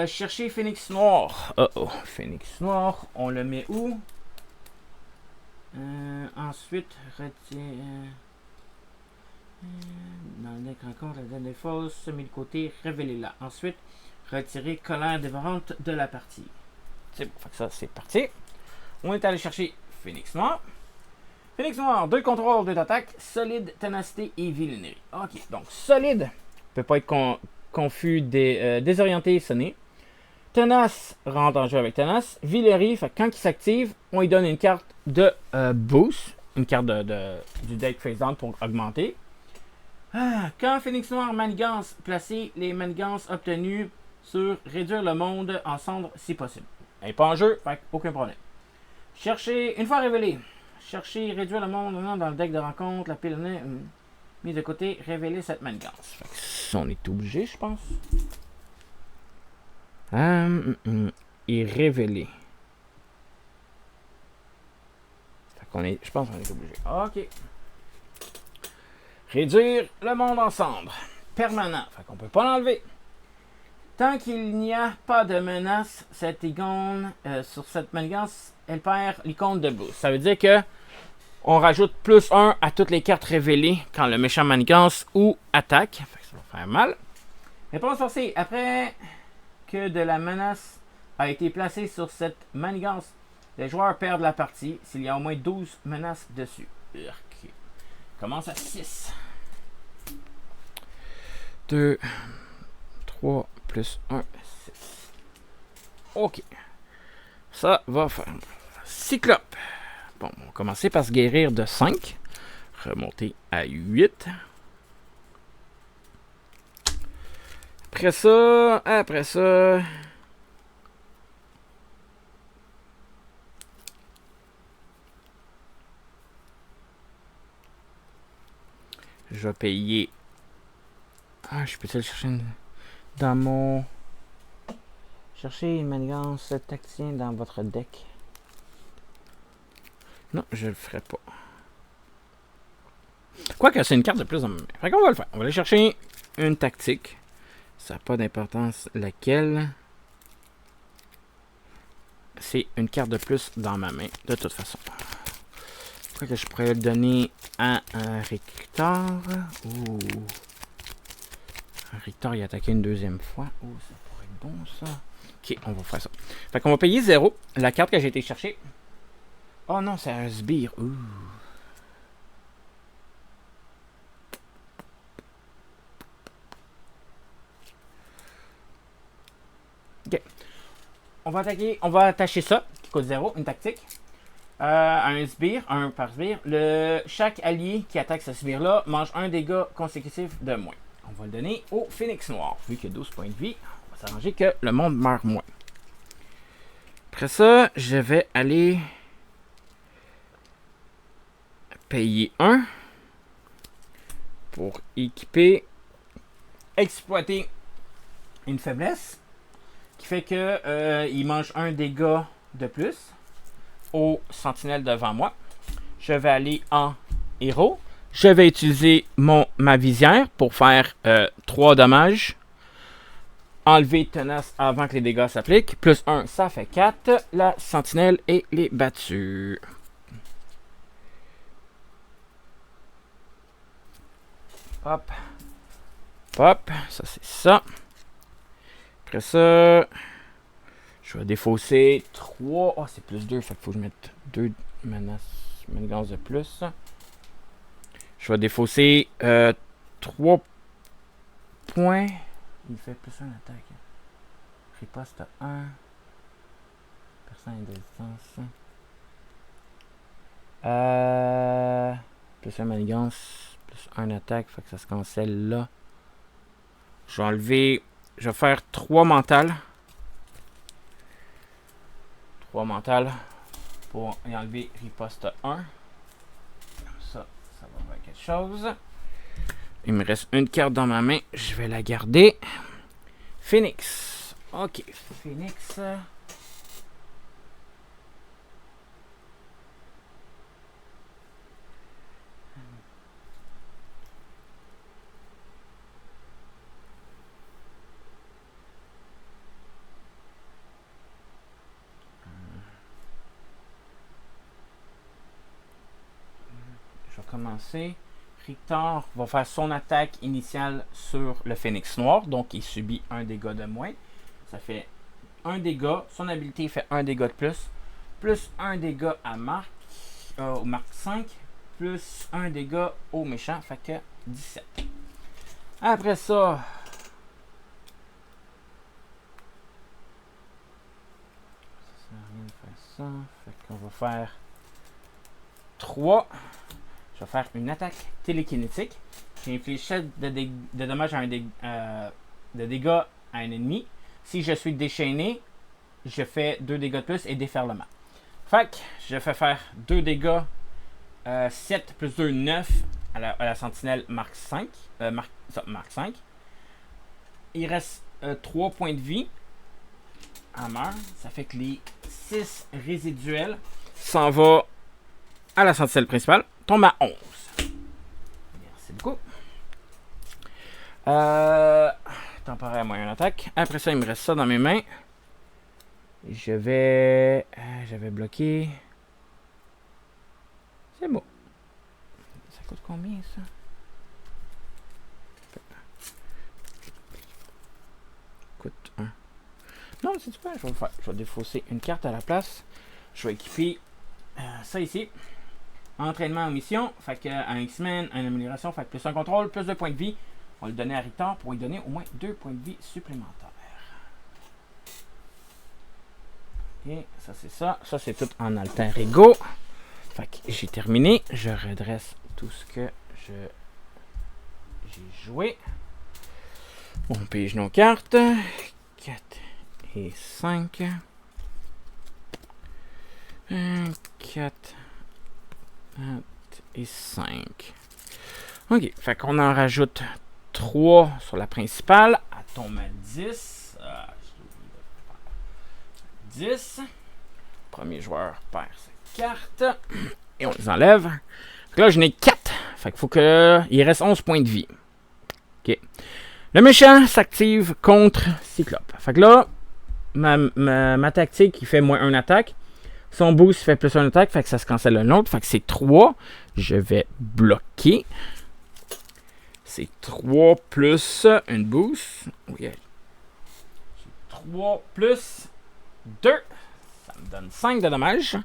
Cherchez Phoenix Noir. Phoenix Noir. On le met où? Ensuite, retire. Dans le deck rencontre, la donne est fausse. Mis de côté, révélez-la. Ensuite, retirez colère dévorante de la partie. C'est bon. Fait que ça, c'est parti. On est allé chercher Phoenix Noir. Phoenix Noir, 2 contrôles, 2 d'attaque, solide, ténacité et vilainerie. Ok, donc solide, peut pas être confus, désorienté, sonné. Tenace, rentre en jeu avec tenace. Vilainerie, fait quand il s'active, on lui donne une carte de boost, une carte du deck face down pour augmenter. Quand Phoenix Noir manigance, placez les manigances obtenues sur réduire le monde en cendres si possible. Elle n'est pas en jeu, fait aucun problème. Cherchez, une fois révélé. Chercher, réduire le monde dans le deck de rencontre, la pile mise de côté, révéler cette manigance. On est obligé, je pense. Et révéler. Je pense qu'on est obligé. Ok. Réduire le monde en cendres. Permanent. Fait qu'on peut pas l'enlever. Tant qu'il n'y a pas de menace, cette icône, sur cette manigance, elle perd l'icône de boost. Ça veut dire que on rajoute plus 1 à toutes les cartes révélées quand le méchant manigance ou attaque. Fait que ça va faire mal. Réponse forcée. Après que de la menace a été placée sur cette manigance, les joueurs perdent la partie s'il y a au moins 12 menaces dessus. Okay. Commence à 6. 2, 3, plus 1, 6. Ok. Ça va faire. Cyclope. Bon, on va commencer par se guérir de 5. Remonter à 8. Après ça. Je vais payer. Je peux-tu le chercher dans mon. Cherchez une manigance tactien dans votre deck. Non, je le ferai pas. Quoique, c'est une carte de plus dans ma main. Fait qu'on va le faire. On va aller chercher une tactique. Ça n'a pas d'importance laquelle. C'est une carte de plus dans ma main, de toute façon. Quoique, je pourrais le donner à un Rictor. Ouh. Un Rictor, il a attaqué une deuxième fois. Oh, ça pourrait être bon, ça. Ok, on va faire ça. Fait qu'on va payer 0. La carte que j'ai été chercher. Oh non, c'est un sbire. Ouh. Ok. On va attacher ça, qui coûte 0, une tactique. Un sbire, un par sbire. Chaque allié qui attaque ce sbire-là mange un dégât consécutif de moins. On va le donner au Phoenix Noir. Vu qu'il y a 12 points de vie, on va s'arranger que le monde meurt moins. Après ça, je vais aller payer 1 pour équiper, exploiter une faiblesse qui fait que il mange un dégât de plus au sentinelle devant moi. Je vais aller en héros. Je vais utiliser ma visière pour faire 3 dommages. Enlever tenace avant que les dégâts s'appliquent. Plus 1, ça fait 4. La sentinelle et les battus. Hop. Hop. Ça, c'est ça. Après ça, Je vais défausser 3. Oh, c'est plus 2. Fait qu'il faut que je mette 2 manigances de plus. Je vais défausser 3 points. Il fait plus 1 attaque. Riposte à 1. Personne de distance. Plus 1 manigance. Plus 1 attaque. Fait que ça se cancelle là. Je vais enlever. Je vais faire 3 mentales. 3 mentales. Pour y enlever riposte 1. Comme ça, ça va faire quelque chose. Il me reste une carte dans ma main. Je vais la garder. Phoenix. Ok, Phoenix. Je vais commencer. Rictor va faire son attaque initiale sur le Phénix Noir. Donc, il subit un dégât de moins. Ça fait un dégât. Son habilité fait un dégât de plus. Plus un dégât à Marc. Au Marc 5. Plus un dégât au méchant. Fait que 17. Après ça. Ça sert à rien de faire ça. Fait qu'on va faire 3. Je vais faire une attaque télékinétique qui inflige 7 de dommages de dégâts à un ennemi. Si je suis déchaîné, je fais 2 dégâts de plus et déferlement. Fait que je fais faire 2 dégâts 7 plus 2, 9 à la sentinelle Mark 5. Mark 5. Il reste 3 points de vie. Elle meurt. Ça fait que les 6 résiduels s'en va à la sentinelle principale. Tombe à 11. Merci beaucoup. Temporaire moyen attaque. Après ça, il me reste ça dans mes mains. Je vais... j'avais bloqué. C'est bon. Ça coûte combien, ça? Coûte 1. Non, c'est super. Je vais le faire. Je vais défausser une carte à la place. Je vais équiper ça ici. Entraînement en mission, fait que un X-Men, une amélioration, fait que plus un contrôle, plus 2 points de vie. On va le donner à Rictor pour lui donner au moins 2 points de vie supplémentaires. Et ça c'est ça. Ça c'est tout en alter ego. Fait que j'ai terminé. Je redresse tout ce que j'ai joué. On pige nos cartes. 4 et 5. 4 et 5. Ok, fait qu'on en rajoute 3 sur la principale. Elle tombe à 10. 10. Premier joueur perd sa carte. Et on les enlève. Donc là, j'en ai 4. Fait qu'il faut qu'il reste 11 points de vie. Ok. Le méchant s'active contre Cyclope. Fait que là, ma tactique, il fait moins 1 attaque. Son boost fait plus 1 attaque, fait que ça se cancelle l'un l'autre. Fait que c'est 3. Je vais bloquer. C'est 3 plus une boost. Oui. 3 plus 2. Ça me donne 5 de dommages.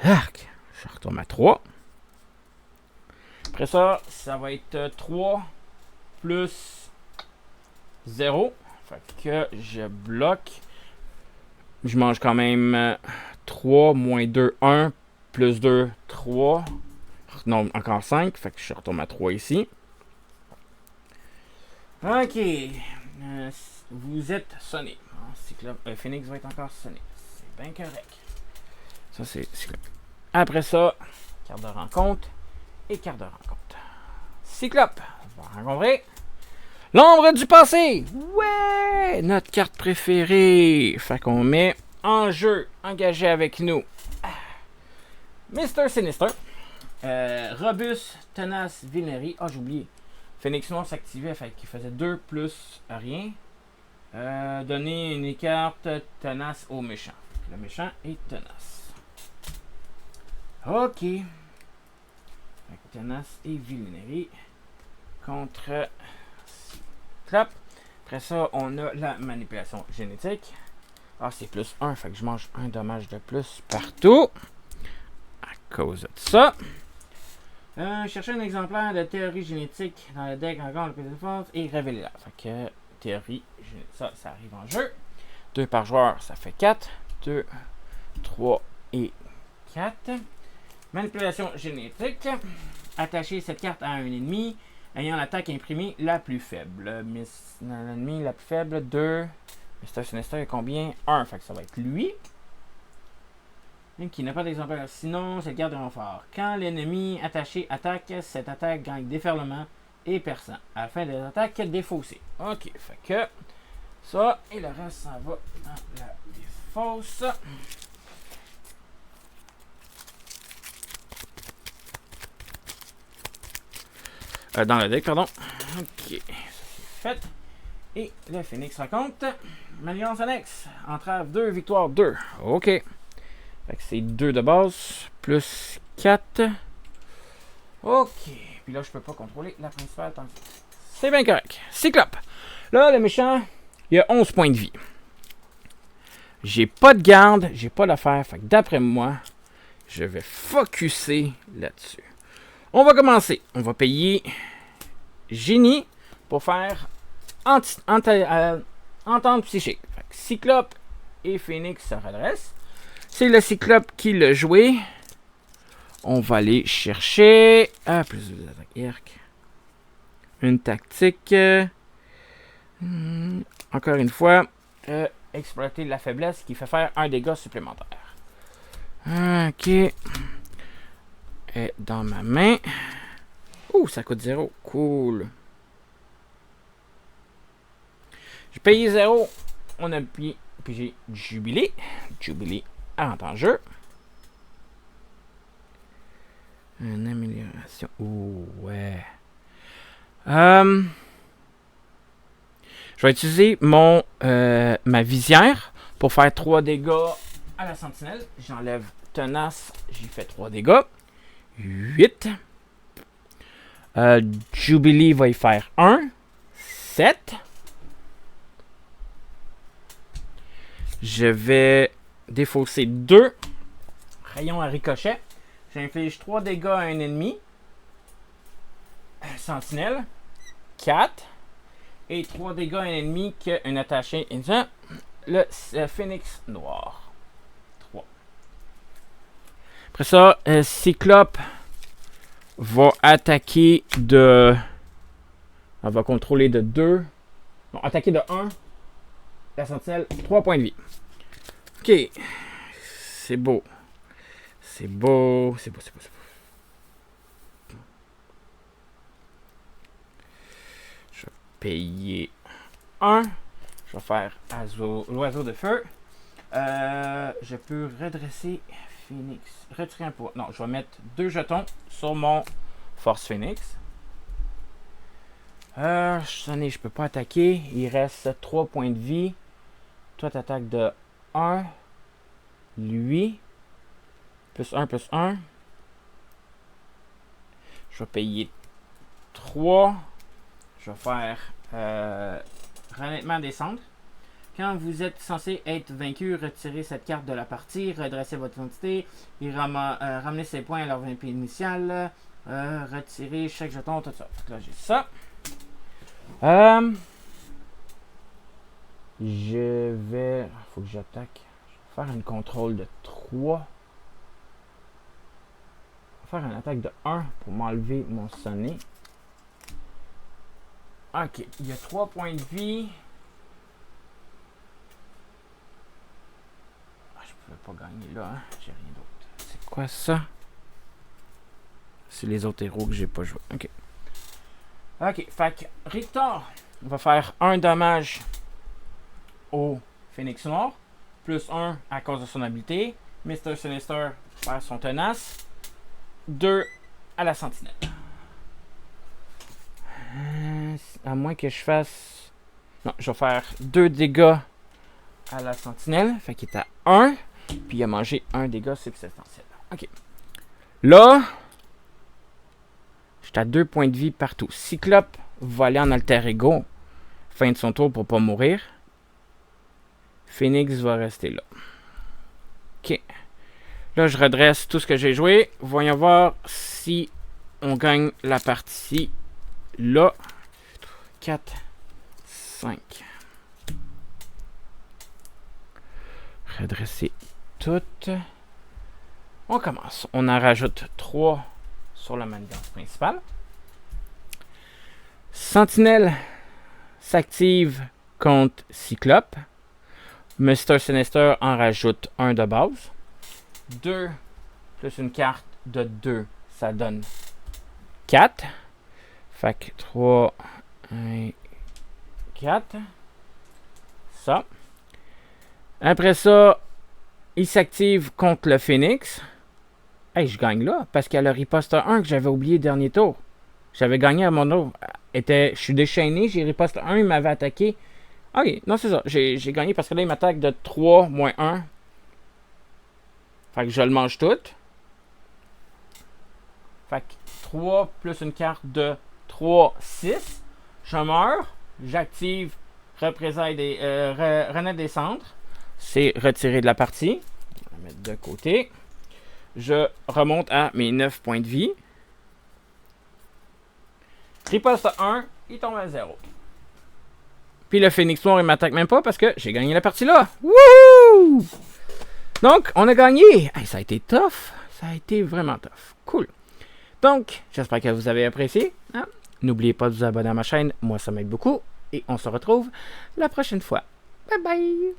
Arc. Je retourne à 3. Après ça, ça va être 3 plus 0. Fait que je bloque. Je mange quand même 3 moins 2, 1. Plus 2, 3. Non, encore 5. Fait que je retourne à 3 ici. Ok. Vous êtes sonné. Phoenix va être encore sonné. C'est bien correct. Ça, c'est Cyclope. Après ça, carte de rencontre et carte de rencontre. Cyclope va rencontrer l'ombre du passé. Ouais! Notre carte préférée. Fait qu'on met en jeu, engagé avec nous, Mr. Sinister, Robuste, Tenace, Villeneuve. Ah, j'ai oublié. Phoenix Noir s'activait, fait qu'il faisait 2 plus rien. Donner une carte Tenace au méchant. Le méchant est Tenace. Ok. Tenace et Villeneuve contre Cyclope. Après ça, on a la manipulation génétique. Ah, c'est plus 1, fait que je mange un dommage de plus partout. À cause de ça. Chercher un exemplaire de théorie génétique dans le deck encore le plus de force et révéler-la. Fait que théorie génétique, ça arrive en jeu. 2 par joueur, ça fait 4. 2, 3 et 4. Manipulation génétique. Attacher cette carte à un ennemi ayant l'attaque imprimée la plus faible. L'ennemi la plus faible, 2. Mr. Sinister est combien? 1. Fait que ça va être lui. Qui n'a pas d'exemplaire. Sinon, cette carte de renfort. Quand l'ennemi attaché attaque, cette attaque gagne déferlement et perçant. À la fin des attaques défaussées. Ok, fait que ça, et le reste, ça va dans la défausse. Dans le deck, pardon. Ok, ça c'est fait. Et le Phoenix raconte. Maniance annexe. Entrave 2, victoire 2. Ok. Fait que c'est 2 de base, plus 4. Ok. Puis là, je peux pas contrôler la principale. C'est bien correct. Cyclope. Là, le méchant, il a 11 points de vie. J'ai pas de garde, j'ai pas d'affaire. Fait que d'après moi, je vais focusser là-dessus. On va commencer. On va payer Génie pour faire entente psychique. Fait que Cyclope et Phoenix se redressent. C'est le Cyclope qui l'a joué. On va aller chercher plus de attaques. Une tactique. Encore une fois, exploiter la faiblesse qui fait faire un dégât supplémentaire. Ok. Et dans ma main. Ouh, ça coûte 0. Cool. J'ai payé 0. On a payé. Puis j'ai Jubilé. Jubilé entre en jeu. Une amélioration. Ouh, ouais. Je vais utiliser ma visière pour faire 3 dégâts à la sentinelle. J'enlève tenace. J'ai fait 3 dégâts. 8. Jubilee va y faire 1. 7. Je vais défausser 2. Rayon à ricochet. J'inflige 3 dégâts à un ennemi. Sentinelle. 4. Et 3 dégâts à un ennemi qui a un attaché. Le Phoenix noir. 3. Après ça, Cyclope va attaquer de... On va contrôler de 2. Non, attaquer de 1. La sentinelle, 3 points de vie. Ok. C'est beau. C'est beau. C'est beau. Je vais payer 1. Je vais faire l'oiseau de feu. Je peux redresser Phoenix. Retirer un point. Non, je vais mettre 2 jetons sur mon Force Phoenix. Je peux pas attaquer. Il reste 3 points de vie. Toi, t'attaques de 1. Lui. Plus 1, plus 1. Je vais payer 3. Je vais faire ralentissement des cendres. Quand vous êtes censé être vaincu, retirez cette carte de la partie, redressez votre identité et ramenez ses points à leur VP initial. Retirez chaque jeton, tout ça. Là, j'ai ça. Je vais... Faut que j'attaque. Je vais faire une contrôle de 3. Je vais faire une attaque de 1 pour m'enlever mon sonnet. Ok, il y a 3 points de vie. Je pouvais pas gagner là, hein? J'ai rien d'autre. C'est quoi ça? C'est les autres héros que j'ai pas joué. Ok. Ok, fait que Rictor va faire 1 dommage au Phoenix Noir, plus 1 à cause de son habilité. Mr. Sinister faire son tenace. 2 à la sentinelle. À moins que je fasse... Non, je vais faire 2 dégâts à la sentinelle. Fait qu'il est à 1. Puis il a mangé 1 dégât substantiel. Ok. Là, j'étais à 2 points de vie partout. Cyclope va aller en alter ego. Fin de son tour pour pas mourir. Phoenix va rester là. OK. Là, je redresse tout ce que j'ai joué. Voyons voir si on gagne la partie là. 4, 5. Redresser toutes. On commence. On en rajoute 3 sur la manigance principale. Sentinelle s'active contre Cyclope. Mr. Sinister en rajoute un de base. 2 plus une carte de 2, ça donne 4. Fait que 3, 1, 4. Ça. Après ça, il s'active contre le Phoenix. Hey, je gagne là, parce qu'il y a le riposte 1 que j'avais oublié dernier tour. J'avais gagné à mon tour. Je suis déchaîné, j'ai riposte 1, il m'avait attaqué. Ok, non, c'est ça. J'ai gagné parce que là, il m'attaque de 3 moins 1. Fait que je le mange tout. Fait que 3 plus une carte de 3, 6. Je meurs. J'active renaître des cendres. C'est retiré de la partie. On va mettre de côté. Je remonte à mes 9 points de vie. Riposte 1, il tombe à 0. Puis le Phoenix Noir, il m'attaque même pas parce que j'ai gagné la partie là. Wouhou! Donc, on a gagné. Hey, ça a été tough. Ça a été vraiment tough. Cool. Donc, j'espère que vous avez apprécié. Hein? N'oubliez pas de vous abonner à ma chaîne. Moi, ça m'aide beaucoup. Et on se retrouve la prochaine fois. Bye bye!